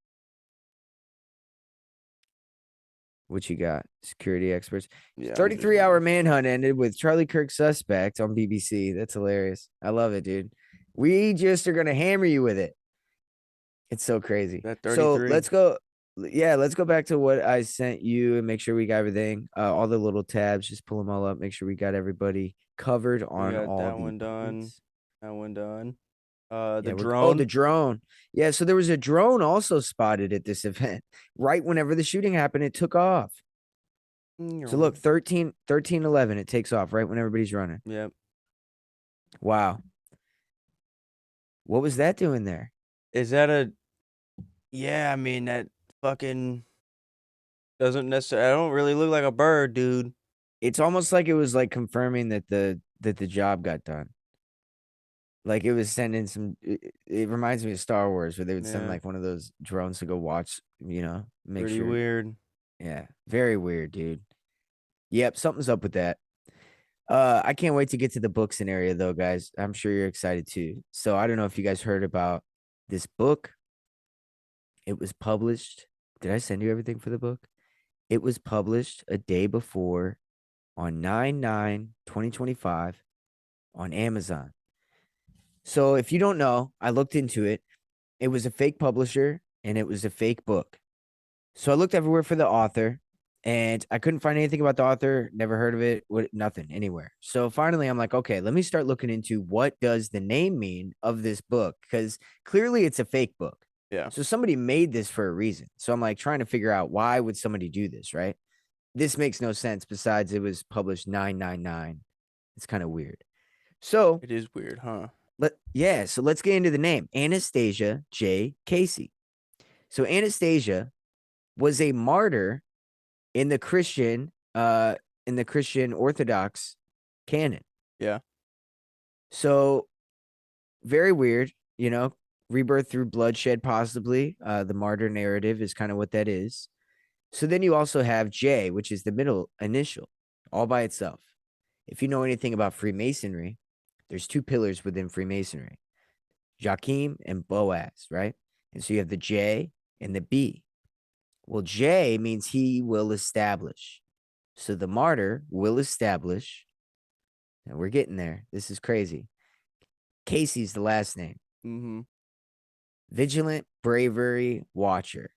What you got? Security experts. Yeah, 33-hour manhunt ended with Charlie Kirk suspect on BBC. That's hilarious. I love it, dude. We just are gonna hammer you with it. It's so crazy. That So 33. let's go. Yeah, let's go back to what I sent you and make sure we got everything. All the little tabs, just pull them all up. Make sure we got everybody covered We on got all that the one done. points. That one done. Yeah, The oh, drone. the drone. Yeah, so there was a drone also spotted at this event. Right whenever the shooting happened, it took off. So look, 13:11, it takes off right when everybody's running. Yep. Wow. What was that doing there? Is that a? Yeah, I mean that fucking doesn't necessarily. I don't really look like a bird, dude. It's almost like it was like confirming that the job got done. Like it was sending some. It reminds me of Star Wars, where they would send Yeah. like one of those drones to go watch. Make Pretty sure. weird. Yeah, very weird, dude. Yep, something's up with that. I can't wait to get to the book scenario though, guys. I'm sure you're excited too. So I don't know if you guys heard about this book. It was published. Did I send you everything for the book? It was published a day before on 9/9/2025 on Amazon. So if you don't know, I looked into it. It was a fake publisher and it was a fake book. So I looked everywhere for the author and I couldn't find anything about the author, never heard of it, nothing anywhere. So finally I'm like, okay, let me start looking into what does the name mean of this book, because clearly it's a fake book. Yeah. So somebody made this for a reason. So I'm like trying to figure out, why would somebody do this, right? This makes no sense. Besides, it was published 9/9/9. It's kind of weird. So It is weird, huh? so let's get into the name. Anastasia J. Casey. So Anastasia was a martyr in the Christian Orthodox canon. Yeah. So very weird, rebirth through bloodshed, possibly. The martyr narrative is kind of what that is. So then you also have J, which is the middle initial, all by itself. If you know anything about Freemasonry, there's two pillars within Freemasonry, Joachim and Boaz, right? And so you have the J and the B. Well, J means he will establish. So the martyr will establish. And we're getting there. This is crazy. Casey's the last name. Mm-hmm. Vigilant, bravery, watcher.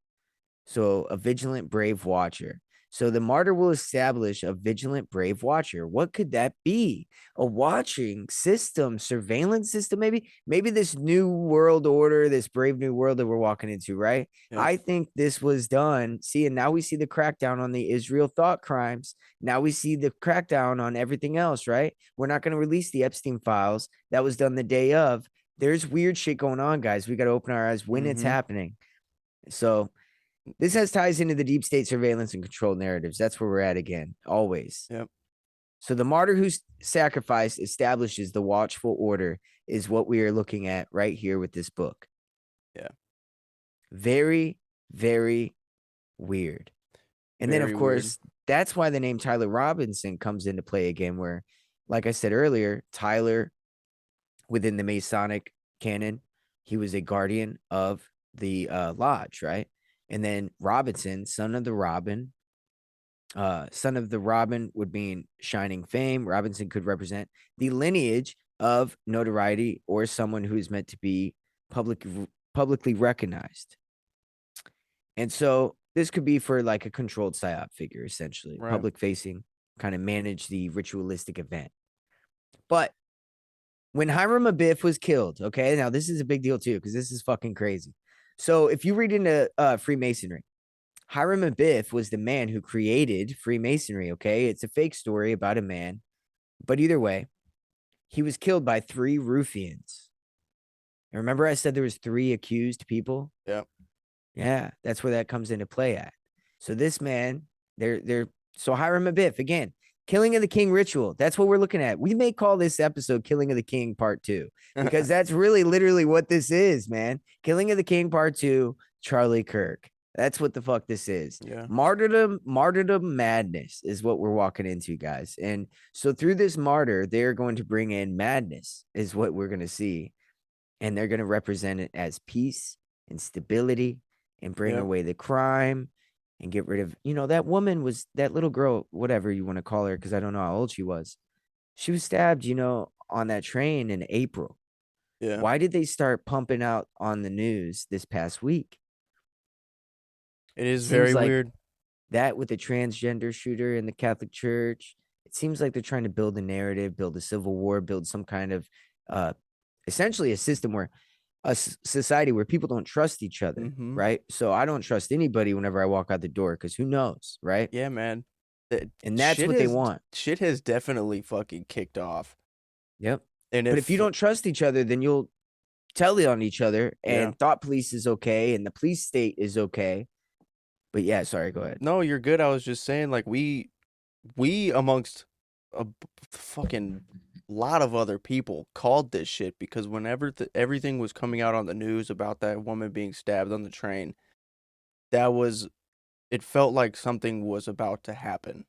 So a vigilant, brave watcher. So the martyr will establish a vigilant, brave watcher. What could that be? A watching system, surveillance system, maybe? Maybe this new world order, this brave new world that we're walking into, right? Yeah. I think this was done. See, and now we see the crackdown on the Israel thought crimes. Now we see the crackdown on everything else, right? We're not going to release the Epstein files. That was done the day of. There's weird shit going on, guys. We got to open our eyes when it's happening. So this has ties into the deep state surveillance and control narratives. That's where we're at again, always. Yep. So the martyr who sacrificed establishes the watchful order is what we are looking at right here with this book. Yeah. Very, very weird. And then, of Very course, that's why the name Tyler Robinson comes into play again, where, like I said earlier, Tyler, within the Masonic canon, he was a guardian of the lodge, right? And then Robinson, son of the Robin would mean shining fame. Robinson could represent the lineage of notoriety or someone who is meant to be publicly recognized. And so this could be for like a controlled psyop figure, essentially, Right. public facing, kind of manage the ritualistic event. But when Hiram Abiff was killed, okay, now this is a big deal too, because this is fucking crazy. So if you read into Freemasonry, Hiram Abiff was the man who created Freemasonry, okay? It's a fake story about a man. But either way, he was killed by 3 ruffians. And remember I said there was 3 accused people? Yep. Yeah, that's where that comes into play at. So this man, so Hiram Abiff, again, Killing of the King ritual. That's what we're looking at. We may call this episode Killing of the King Part 2, because that's really literally what this is, man. Killing of the King Part 2, Charlie Kirk. That's what the fuck this is. Yeah. Martyrdom madness is what we're walking into, guys. And so through this martyr, they're going to bring in madness, is what we're going to see. And they're going to represent it as peace and stability and bring Yep. away the crime and get rid of, that woman was that little girl, whatever you want to call her, because I don't know how old she was. She was stabbed, on that train in April. Yeah. Why did they start pumping out on the news this past week? It is Seems very like weird. That with the transgender shooter in the Catholic Church, it seems like they're trying to build a narrative, build a civil war, build some kind of essentially a system where a society where people don't trust each other, Mhm. right? So I don't trust anybody whenever I walk out the door, because who knows, right? Yeah, man. And that's what they want. Shit has definitely fucking kicked off. Yep. And But if you don't trust each other, then you'll tell it on each other, and Yeah. thought police is okay, and the police state is okay. But yeah, sorry, go ahead. No, you're good. I was just saying, like, we amongst a fucking lot of other people called this shit because whenever everything was coming out on the news about that woman being stabbed on the train, it felt like something was about to happen.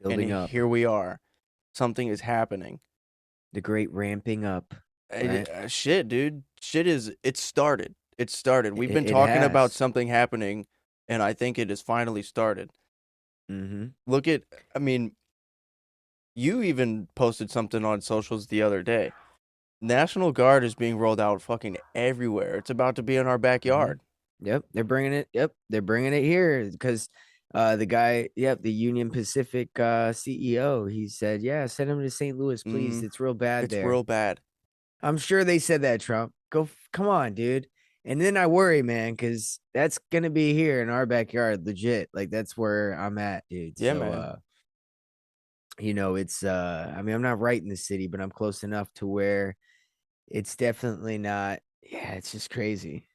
Building and up. Here we are. Something is happening. The great ramping up. Right? Shit, dude. It started. It started. We've been It talking about has. something happening, and I think it has finally started. Mm-hmm. Look at, I mean, you even posted something on socials the other day. National Guard is being rolled out fucking everywhere. It's about to be in our backyard. Yep, they're bringing it. Yep, they're bringing it here because the guy, the Union Pacific CEO, he said, "Yeah, send him to St. Louis, please. It's real bad It's there." real bad. I'm sure they said that, Trump. Come on, dude. And then I worry, man, because that's gonna be here in our backyard, legit. Like that's where I'm at, dude. Yeah, so, man. It's I mean, I'm not right in the city, but I'm close enough to where it's definitely not. Yeah, it's just crazy.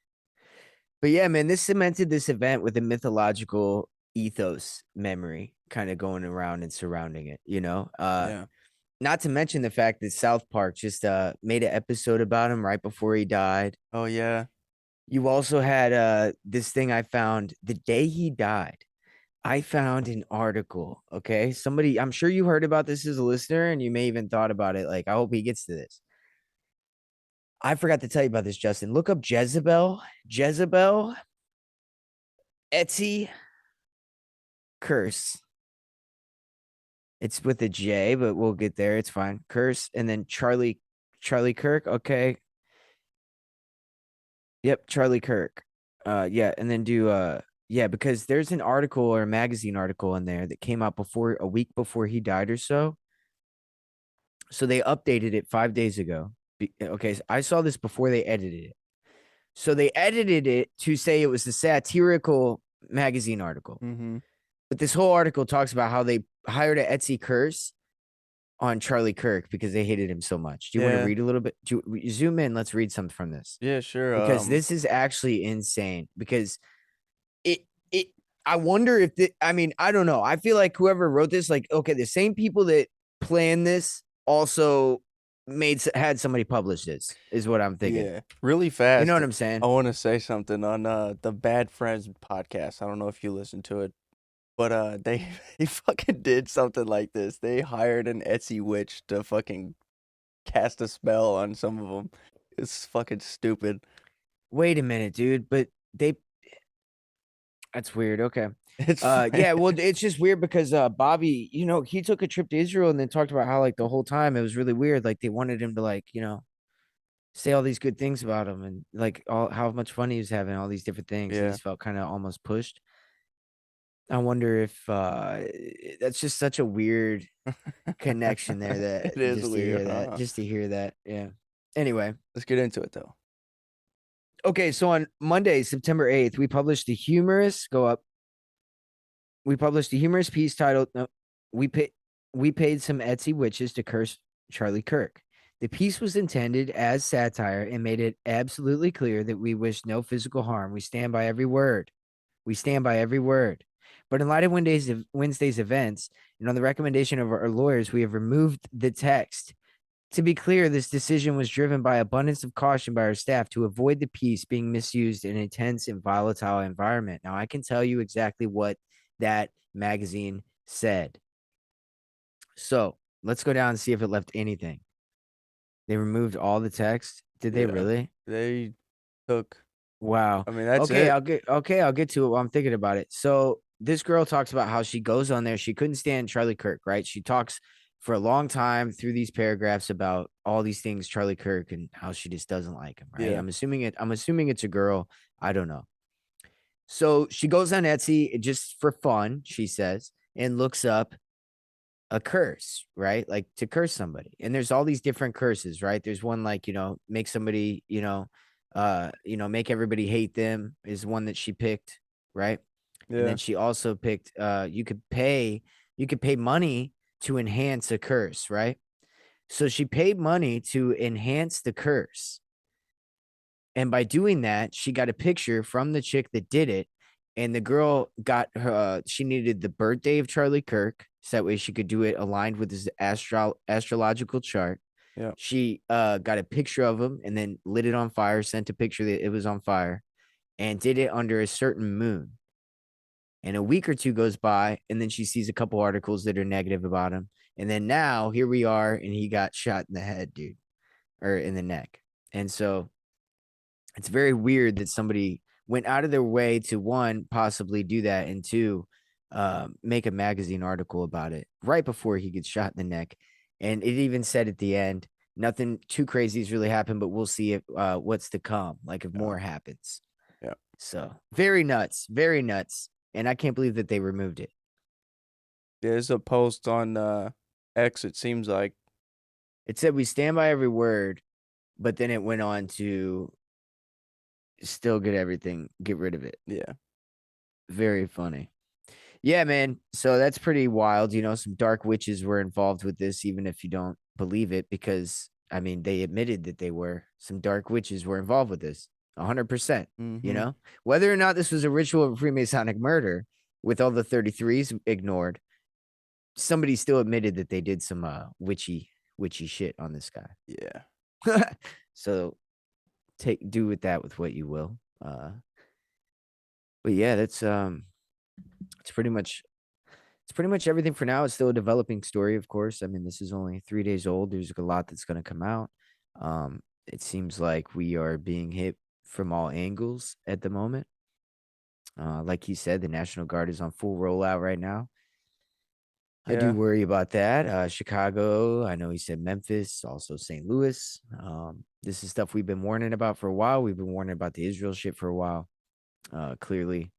But yeah, man, this cemented this event with a mythological ethos memory kind of going around and surrounding it, Yeah. Not to mention the fact that South Park just made an episode about him right before he died. Oh, yeah. You also had this thing I found the day he died. I found an article. Okay. I'm sure you heard about this as a listener, and you may even thought about it. Like, I hope he gets to this. I forgot to tell you about this, Justin. Look up Jezebel Etsy curse. It's with a J, but we'll get there. It's fine. Curse. And then Charlie Kirk. Okay. Yep. Charlie Kirk. Yeah. And then because there's an article or a magazine article in there that came out a week before he died or so. So they updated it 5 days ago. Okay. So I saw this before they edited it. So they edited it to say it was a satirical magazine article. Mm-hmm. But this whole article talks about how they hired an Etsy curse on Charlie Kirk because they hated him so much. Do you want to Yeah. read a little bit? Zoom in? Let's read something from this Yeah, sure. because this is actually insane. Because it I wonder if I mean, I don't know. I feel like whoever wrote this, like, okay, the same people that planned this also had somebody publish this, is what I'm thinking. Yeah, really You fast. know what I'm saying? I want to say something on the Bad Friends podcast. I don't know if you listen to it, but they fucking did something like this. They hired an Etsy witch to fucking cast a spell on some of them. It's fucking stupid. Wait a minute, dude. But that's weird. Okay. It's Yeah, well, it's just weird because Bobby, he took a trip to Israel and then talked about how like the whole time it was really weird. Like they wanted him to like, say all these good things about him and like all how much fun he was having, all these different things. He Yeah. just felt kind of almost pushed. I wonder if that's just such a weird connection there that It is just to weird, hear that, huh? just to hear that. Yeah. Anyway, Let's get into it though. okay, so on Monday, September 8th, we published a humorous piece titled we paid some Etsy witches to curse Charlie Kirk. The piece was intended as satire and made it absolutely clear that we wish no physical harm. We stand by every word. But in light of Wednesday's events, and on the recommendation of our lawyers, we have removed the text. To be clear, this decision was driven by abundance of caution by our staff to avoid the piece being misused in a tense and volatile environment. Now, I can tell you exactly what that magazine said. So let's go down and see if it left anything. They removed all the text. Did they really? They took. Wow. I mean, that's okay. it. I'll get to it while I'm thinking about it. So this girl talks about how she goes on there. She couldn't stand Charlie Kirk, right? She talks for a long time through these paragraphs about all these things, Charlie Kirk, and how she just doesn't like him, right? Yeah. I'm assuming it's a girl. I don't know. So she goes on Etsy just for fun, she says, and looks up a curse, right? Like to curse somebody. And there's all these different curses, right? There's one like, make somebody, make everybody hate them is one that she picked, right? Yeah. And then she also picked you could pay money to enhance a curse, right? So she paid money to enhance the curse. And by doing that, she got a picture from the chick that did it. And the girl got her, she needed the birthday of Charlie Kirk. So that way she could do it aligned with his astrological chart. Yeah. She got a picture of him and then lit it on fire, sent a picture that it was on fire, and did it under a certain moon. And a week or two goes by, and then she sees a couple articles that are negative about him. And then now here we are, and he got shot in the head, dude, or in the neck. And so it's very weird that somebody went out of their way to, one, possibly do that, and two, make a magazine article about it right before he gets shot in the neck. And it even said at the end, nothing too crazy has really happened, but we'll see if what's to come, like if more happens. Yeah. So very nuts. And I can't believe that they removed it. There's a post on X, it seems like. It said we stand by every word, but then it went on to still get rid of it. Yeah. Very funny. Yeah, man. So that's pretty wild. Some dark witches were involved with this, even if you don't believe it, because I mean, they admitted that some dark witches were involved with this 100%, whether or not this was a ritual of Freemasonic murder with all the 33s ignored, somebody still admitted that they did some witchy shit on this guy. Yeah. So do with that with what you will. But yeah, that's it's pretty much everything for now. It's still a developing story, of course. I mean, this is only 3 days old. There's a lot that's going to come out. It seems like we are being hit from all angles at the moment. Like he said, the National Guard is on full rollout right now. I do worry about that. Chicago, I know he said Memphis, also St. Louis. This is stuff we've been warning about for a while. We've been warning about the Israel shit for a while. Clearly,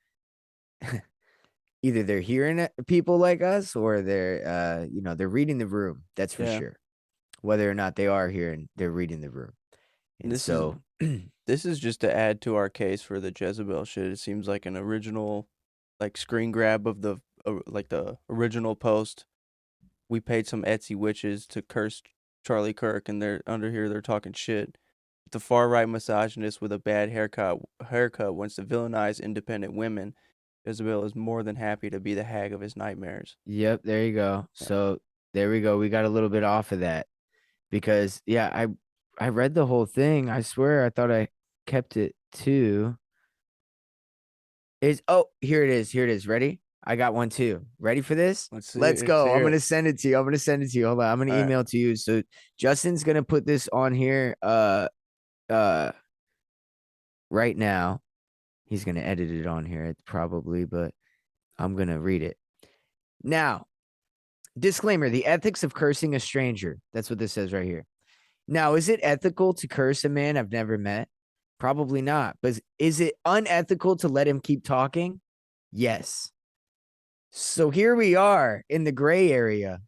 either they're hearing people like us or they're, they're reading the room. That's for sure. Whether or not they are hearing, they're reading the room. And this is just to add to our case for the Jezebel shit. It seems like an original, like screen grab of the original post we paid some Etsy witches to curse Charlie Kirk, and they're under here, they're talking shit. The far right misogynist with a bad haircut wants to villainize independent women. Isabel is more than happy to be the hag of his nightmares. Yep, there you go. Yeah. So there we go. We got a little bit off of that because I read the whole thing. I swear I thought I kept it too. Here it is. Here it is. Ready? I got one too. Ready for this? Let's see. Let's go. Let's I'm hear gonna it. send it to you. Hold on. I'm gonna All right. email it to you. So Justin's gonna put this on here right now. He's gonna edit it on here probably, but I'm gonna read it. Now, disclaimer: the ethics of cursing a stranger. That's what this says right here. Now, is it ethical to curse a man I've never met? Probably not. But is it unethical to let him keep talking? Yes. So here we are in the gray area.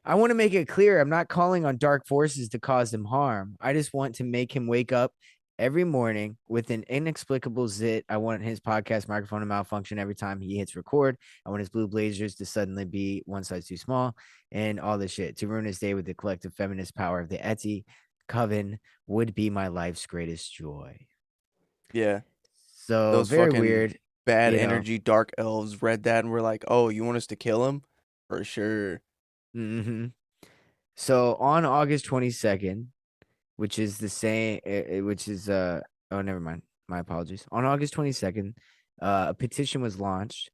I want to make it clear I'm not calling on dark forces to cause him harm. I just want to make him wake up every morning with an inexplicable zit. I want his podcast microphone to malfunction every time he hits record. I want his blue blazers to suddenly be one size too small and all this shit. To ruin his day with the collective feminist power of the Etsy coven would be my life's greatest joy. Yeah. So Those very fucking weird. bad you know. energy dark elves read that and were like, "Oh, you want us to kill him?" For sure. Mm-hmm. So on August 22nd, which is the same, which is oh, never mind. My apologies. On August 22nd, a petition was launched.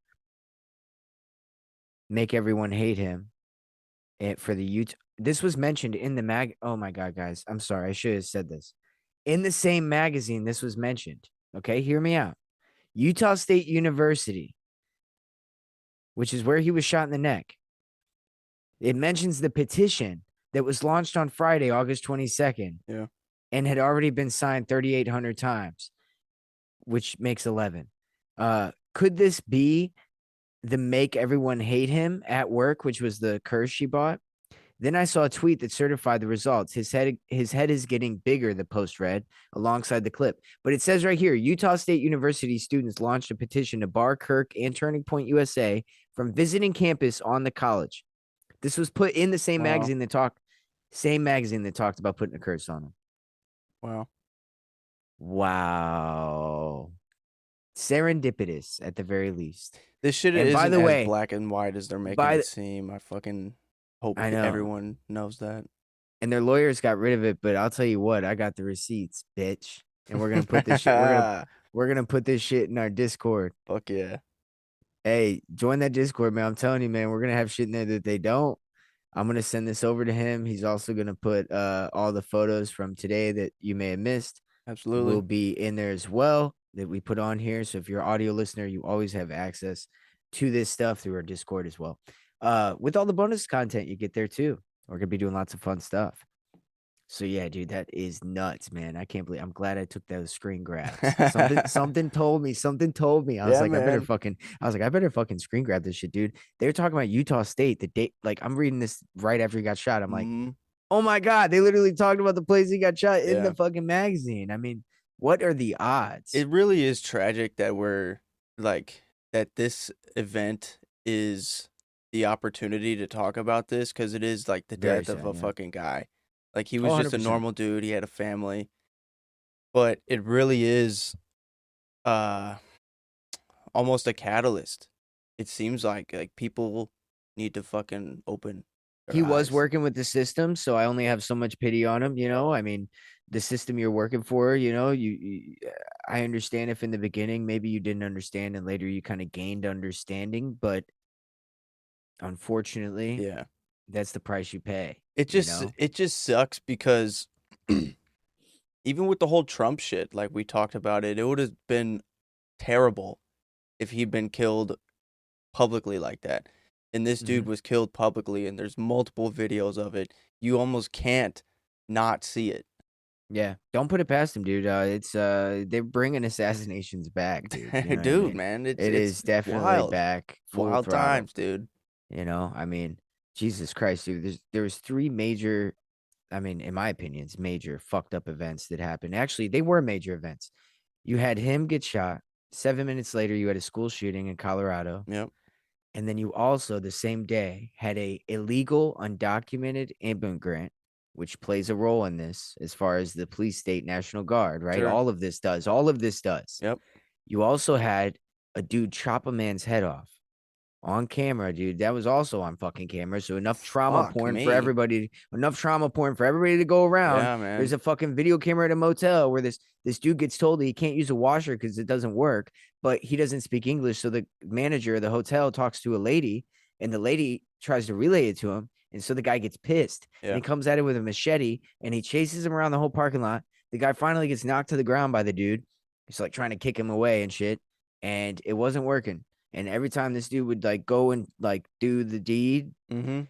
Make everyone hate him. For the Utah. This was mentioned in the mag. Oh my God, guys. I'm sorry. I should have said this. In the same magazine, this was mentioned. Okay, hear me out. Utah State University, which is where he was shot in the neck. It mentions the petition that was launched on Friday, August 22nd. Yeah. And had already been signed 3,800 times, which makes 11. Could this be the make everyone hate him at work, which was the curse she bought? Then I saw a tweet that certified the results. His head is getting bigger, the post read alongside the clip. But it says right here, Utah State University students launched a petition to bar Kirk and Turning Point USA from visiting campus on the college. This was put in the same magazine that talked about putting a curse on him. Wow. Serendipitous at the very least. This shit And isn't by the way, as black and white as they're making it seem. I fucking hope I know. everyone knows that. And their lawyers got rid of it, but I'll tell you what, I got the receipts, bitch. And we're gonna put this shit. We're gonna put this shit in our Discord. Fuck yeah. Hey, join that Discord, man. I'm telling you, man, we're gonna have shit in there that they don't. I'm gonna send this over to him. He's also gonna put all the photos from today that you may have missed. Absolutely. Will be in there as well that we put on here. So if you're an audio listener, you always have access to this stuff through our Discord as well. With all the bonus content you get there too. We're gonna be doing lots of fun stuff. So yeah, dude, that is nuts, man. I can't believe I'm glad I took those screen grabs. Something told me. I was like, I better fucking screen grab this shit, dude. They were talking about Utah State the day, like I'm reading this right after he got shot. I'm like, oh my God, they literally talked about the place he got shot in the fucking magazine. I mean, what are the odds? It really is tragic that that this event is the opportunity to talk about this, because it is like the death of a fucking guy. Like he was just a normal dude. He had a family, but it really is almost a catalyst. It seems like people need to fucking open their He was eyes. working with the system, so I only have so much pity on him. You know, I mean, the system you're working for, you know, I understand if in the beginning maybe you didn't understand and later you kind of gained understanding, but unfortunately, that's the price you pay. It just sucks because even with the whole Trump shit, like we talked about it would have been terrible if he'd been killed publicly like that. And this dude was killed publicly, and there's multiple videos of it. You almost can't not see it. Yeah, don't put it past him, dude. It's they're bringing assassinations back, dude. You know Dude, I mean? man, it is definitely wild. back. Wild throttle. times, dude. You know, I mean, Jesus Christ, dude. There was three major, I mean, in my opinion, it's major fucked up events that happened. Actually, they were major events. You had him get shot. 7 minutes later, you had a school shooting in Colorado. Yep. And then you also, the same day, had a illegal, undocumented immigrant, which plays a role in this as far as the police state, National Guard, right? Sure. All of this does. All of this does. Yep. You also had a dude chop a man's head off on camera, dude. That was also on fucking camera. So enough trauma Fuck porn for me. everybody. Enough trauma porn for everybody to go around. Yeah, man. There's a fucking video camera at a motel where this dude gets told that he can't use a washer because it doesn't work, but he doesn't speak English. So the manager of the hotel talks to a lady, and the lady tries to relay it to him. And so the guy gets pissed. Yeah. And he comes at it with a machete, and he chases him around the whole parking lot. The guy finally gets knocked to the ground by the dude. He's like trying to kick him away and shit. And it wasn't working. And every time this dude would like go and like do the deed, Mm-hmm.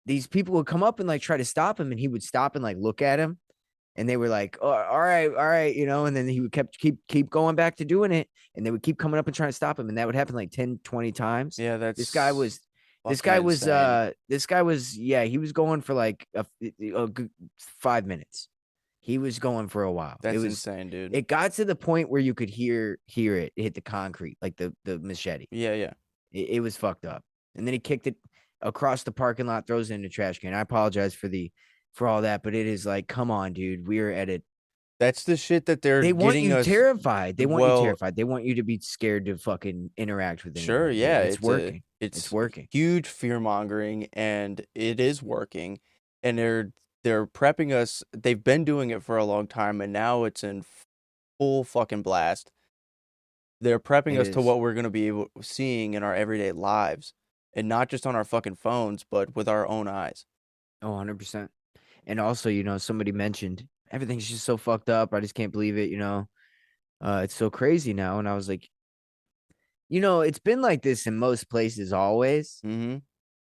these people would come up and like try to stop him, and he would stop and like look at him, and they were like, "Oh, all right, you know." And then he would keep going back to doing it, and they would keep coming up and trying to stop him, and that would happen like 10, 20 times. Yeah, that's This guy was yeah, he was going for like a good 5 minutes. He was going for a while. That's It was insane, dude. It got to the point where you could hear it hit the concrete, like the machete. Yeah. It was fucked up. And then he kicked it across the parking lot, throws it in the trash can. I apologize for all that, but it is like, come on, dude. We're at it. That's the shit that They want getting you us terrified. They want well- you terrified. They want you to be scared to fucking interact with anyone. Sure, yeah, It's working. It's working. Huge fear mongering, and it is working. And they're prepping us. They've been doing it for a long time, and now it's in full fucking blast. They're prepping It us to is. what we're going to be seeing in our everyday lives, and not just on our fucking phones, but with our own eyes. Oh, 100%. And also, you know, somebody mentioned everything's just so fucked up. I just can't believe it, you know. It's so crazy now. And I was like, you know, it's been like this in most places always. Mm-hmm.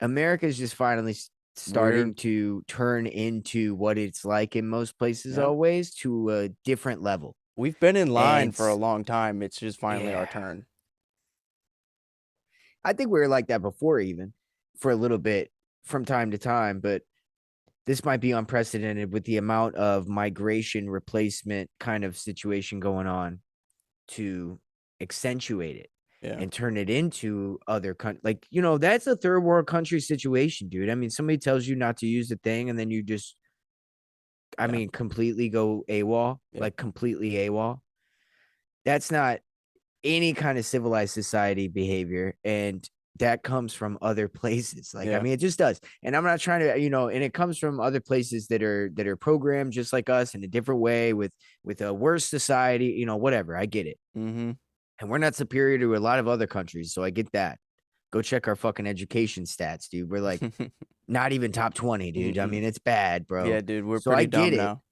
America's just finally starting Weird. to turn into what it's like in most places Yep. always, to a different level. We've been in line And for a long time. It's just finally our yeah. turn. I think we were like that before, even for a little bit from time to time, but this might be unprecedented with the amount of migration replacement kind of situation going on to accentuate it. Yeah. And turn it into other countries. Like, you know, that's a third world country situation, dude. I mean, somebody tells you not to use the thing, and then you just, I mean, completely go AWOL, like completely AWOL. That's not any kind of civilized society behavior. And that comes from other places. Like, I mean, it just does. And I'm not trying to, you know, and it comes from other places that are programmed just like us in a different way with a worse society, you know, whatever. I get it. Mm-hmm. And we're not superior to a lot of other countries, so I get that. Go check our fucking education stats, dude. We're like not even top 20, dude. I mean, it's bad, bro. Yeah, dude, we're so pretty I get dumb it. now.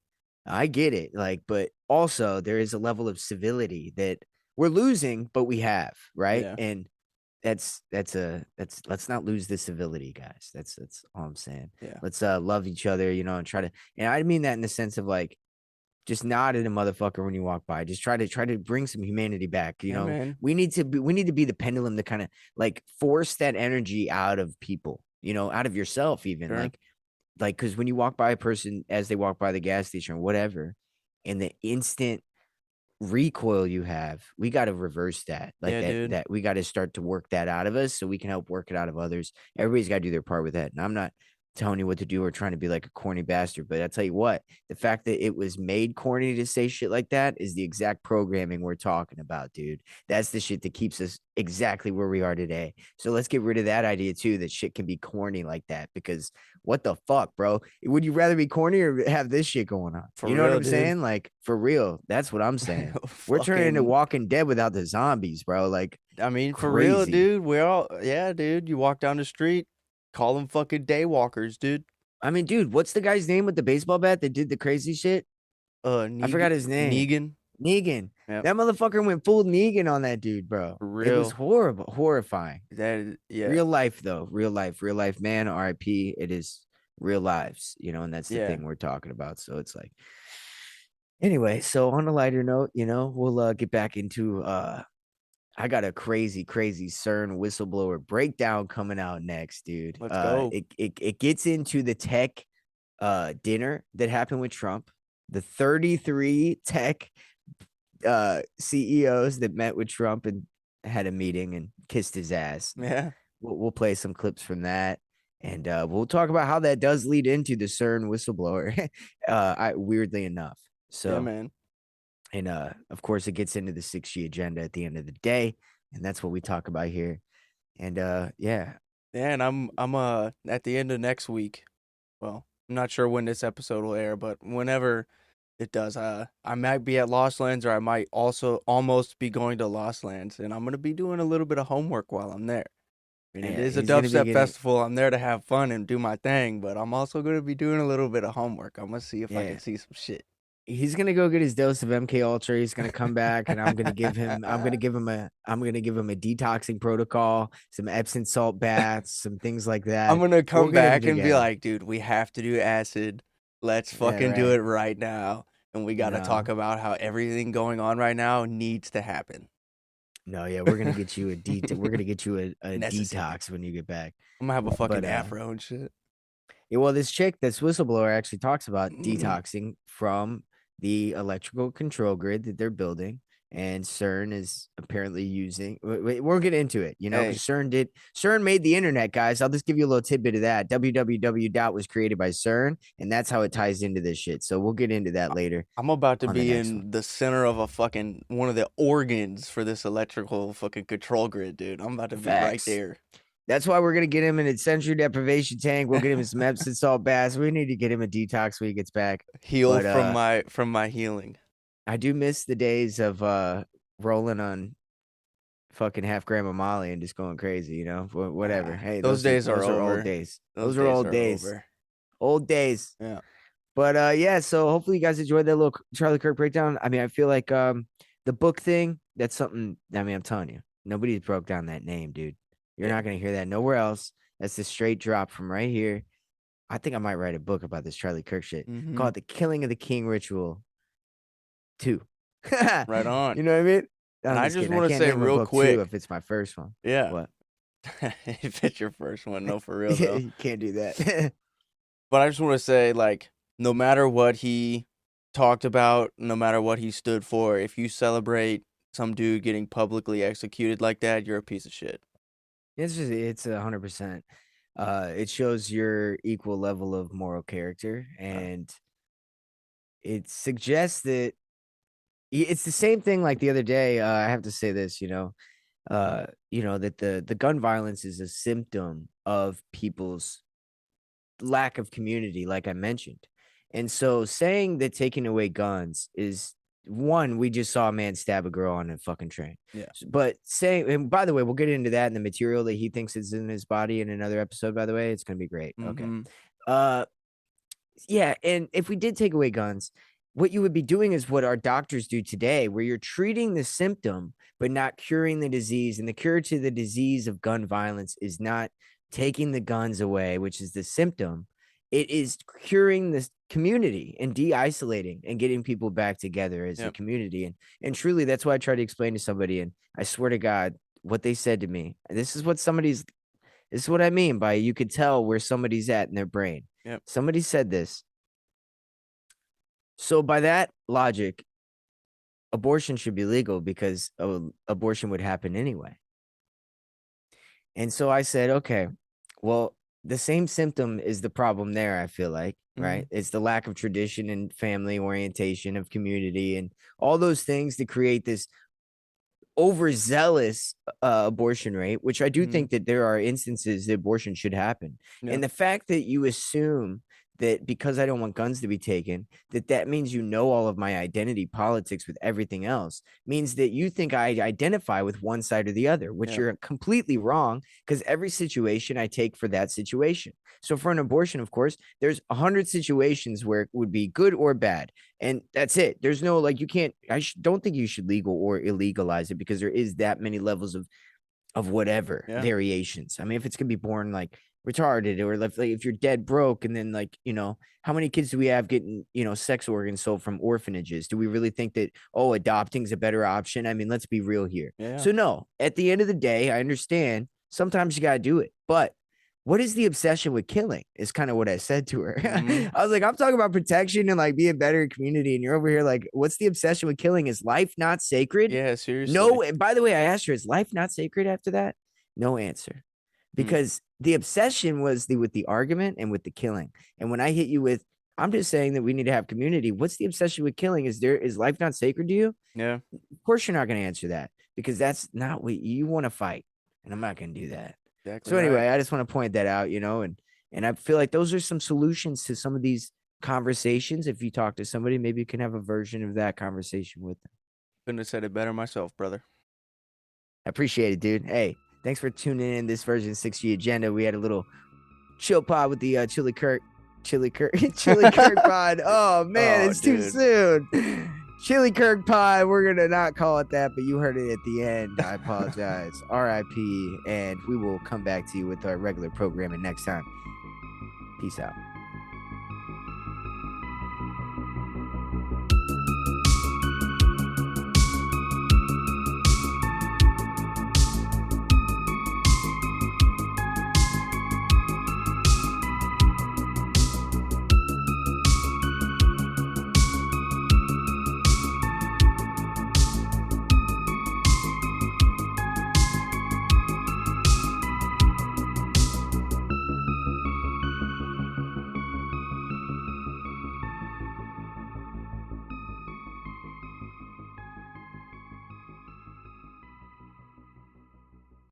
I get it. Like, but also there is a level of civility that we're losing, but we have, right? Yeah. And that's let's not lose the civility, guys. That's all I'm saying. Yeah. Let's love each other, you know, and try to, and I mean that in the sense of like, just nod at a motherfucker when you walk by. Just try to bring some humanity back. You know, man. we need to be the pendulum to kind of like force that energy out of people, you know, out of yourself, even Sure. like, because when you walk by a person as they walk by the gas station or whatever, and the instant recoil you have, we got to reverse that. Like that we got to start to work that out of us so we can help work it out of others. Everybody's got to do their part with that. And I'm not telling you what to do or trying to be like a corny bastard, but I tell you what, the fact that it was made corny to say shit like that is the exact programming we're talking about, dude. That's the shit that keeps us exactly where we are today. So let's get rid of that idea too, that shit can be corny like that, because what the fuck, bro? Would you rather be corny or have this shit going on? For you know real, what I'm dude. saying? Like, for real. That's what I'm saying. We're turning into Walking Dead without the zombies, bro. Like, I mean, for real, crazy. dude. We're all, dude. You walk down the street, call them fucking daywalkers, dude. I mean, dude, what's the guy's name with the baseball bat that did the crazy shit? I forgot his name. Negan. Yep. That motherfucker went full Negan on that dude, bro. For It was real. horrible, horrifying. That is, yeah. Real life, though. Real life, man. RIP. It is real lives, you know, and that's the thing we're talking about. So it's like, anyway, so on a lighter note, you know, we'll get back into I got a crazy CERN whistleblower breakdown coming out next, dude. Let's go. It gets into the tech dinner that happened with Trump, the 33 tech CEOs that met with Trump and had a meeting and kissed his ass. Yeah. we'll play some clips from that, and we'll talk about how that does lead into the CERN whistleblower. Weirdly enough, Yeah, so man. and of course it gets into the 6G agenda at the end of the day, and that's what we talk about here. And yeah, Yeah, and I'm at the end of next week. Well, I'm not sure when this episode will air, but whenever it does, I might be at Lost Lands, or I might also almost be going to Lost Lands, and I'm gonna be doing a little bit of homework while I'm there. And it yeah, is a he's gonna be dubstep getting, festival. I'm there to have fun and do my thing, but I'm also gonna be doing a little bit of homework. I'm gonna see if I yeah. can see some shit. He's gonna go get his dose of MK Ultra. He's gonna come back, and I'm gonna give him. I'm gonna give him a detoxing protocol, some Epsom salt baths, some things like that. I'm gonna We'll come get him back and be together. like, dude, we have to do acid. Let's Yeah, fucking do right. it right now. And we gotta talk No, about how everything going on right now needs to happen. no, yeah, we're gonna get you a We're gonna get you a Necessary. detox when you get back. I'm gonna have a fucking But afro and shit. yeah, well, this chick, this whistleblower, actually talks about detoxing from the electrical control grid that they're building, and CERN is apparently using. We'll get into it, you know, 'cause CERN made the internet, guys. I'll just give you a little tidbit of that. www dot was created by CERN, and that's how it ties into this shit. So we'll get into that later I'm about to on the be next in one. the center of a fucking one of the organs for this electrical fucking control grid, dude. I'm about to be right Facts. there. That's why we're gonna get him in a sensory deprivation tank. We'll get him some Epsom salt baths. We need to get him a detox when he gets back. Heal But from my healing. I do miss the days of rolling on fucking half gram of Molly and just going crazy, you know. Whatever. Hey, Those days are those are over. old days. Those Those are days old are days. over. Old days. Yeah. But yeah, so hopefully you guys enjoyed that little Charlie Kirk breakdown. I mean, I feel like the book thing, that's something. I mean, I'm telling you, nobody broke down that name, dude. You're Yeah. not gonna hear that nowhere else. That's the straight drop from right here. I think I might write a book about this Charlie Kirk shit. Mhm. Call it the Killing of the King Ritual 2. Right on. You know what I mean? And I'm I just just kidding. wanna I can't say name a real book quick. 2 if it's my first one. Yeah. What? If it's your first one, no, for real though. You can't do that. But I just want to say, like, no matter what he talked about, no matter what he stood for, if you celebrate some dude getting publicly executed like that, you're a piece of shit. It's 100%. It shows your equal level of moral character, and it suggests that it's the same thing. Like the other day, I have to say this, that the gun violence is a symptom of people's lack of community, like I mentioned. And so saying that taking away guns is one, we just saw a man stab a girl on a fucking train. Yeah. But saying, and by the way, we'll get into that in the material that he thinks is in his body in another episode, by the way. It's gonna be great. Okay. Mhm. Yeah, and if we did take away guns, what you would be doing is what our doctors do today, where you're treating the symptom but not curing the disease. And the cure to the disease of gun violence is not taking the guns away, which is the symptom. It is curing the community and de-isolating and getting people back together as a Yep. community. And truly, that's why I try to explain to somebody. And I swear to God, what they said to me, this is what I mean by you could tell where somebody's at in their brain. Yep. Somebody said this. So by that logic, abortion should be legal because abortion would happen anyway. And so I said, okay, well, the same symptom is the problem there, I feel like, right? It's the lack of tradition and family orientation of community and all those things to create this overzealous abortion rate, which I do think that there are instances that abortion should happen. Yep. And the fact that you assume that because I don't want guns to be taken, that means you know all of my identity politics with everything else, means that you think I identify with one side or the other, which Yep. you're completely wrong, because every situation I take for that situation. So for an abortion, of course, there's 100 situations where it would be good or bad. And that's it. There's no, like, you can't, don't think you should legal or illegalize it because there is that many levels of whatever variations. I mean, if it's gonna be born like retarded or like if you're dead broke, and then like, how many kids do we have getting, sex organs sold from orphanages? Do we really think that, adopting is a better option? I mean, let's be real here. Yeah. So no, at the end of the day, I understand sometimes you gotta do it, but what is the obsession with killing is kind of what I said to her. I was like, I'm talking about protection and like being better community. And you're over here like, what's the obsession with killing? Is life not sacred? Yeah, seriously. No. And by the way, I asked her, is life not sacred after that? No answer. because the obsession was with the argument and with the killing. And when I hit you with, I'm just saying that we need to have community. What's the obsession with killing? Is life not sacred to you? Yeah. Of course you're not going to answer that, because that's not what you want to fight. And I'm not going to do that. Exactly. So anyway, I just want to point that out, and I feel like those are some solutions to some of these conversations. If you talk to somebody, maybe you can have a version of that conversation with them. Couldn't have said it better myself, brother. I appreciate it, dude. Hey, thanks for tuning in this version 6G agenda. We had a little chill pod with the Chili Kirk pod. Oh man, it's too soon. Chili Kirk pod. We're gonna not call it that, but you heard it at the end. I apologize. RIP, and we will come back to you with our regular programming next time. Peace out.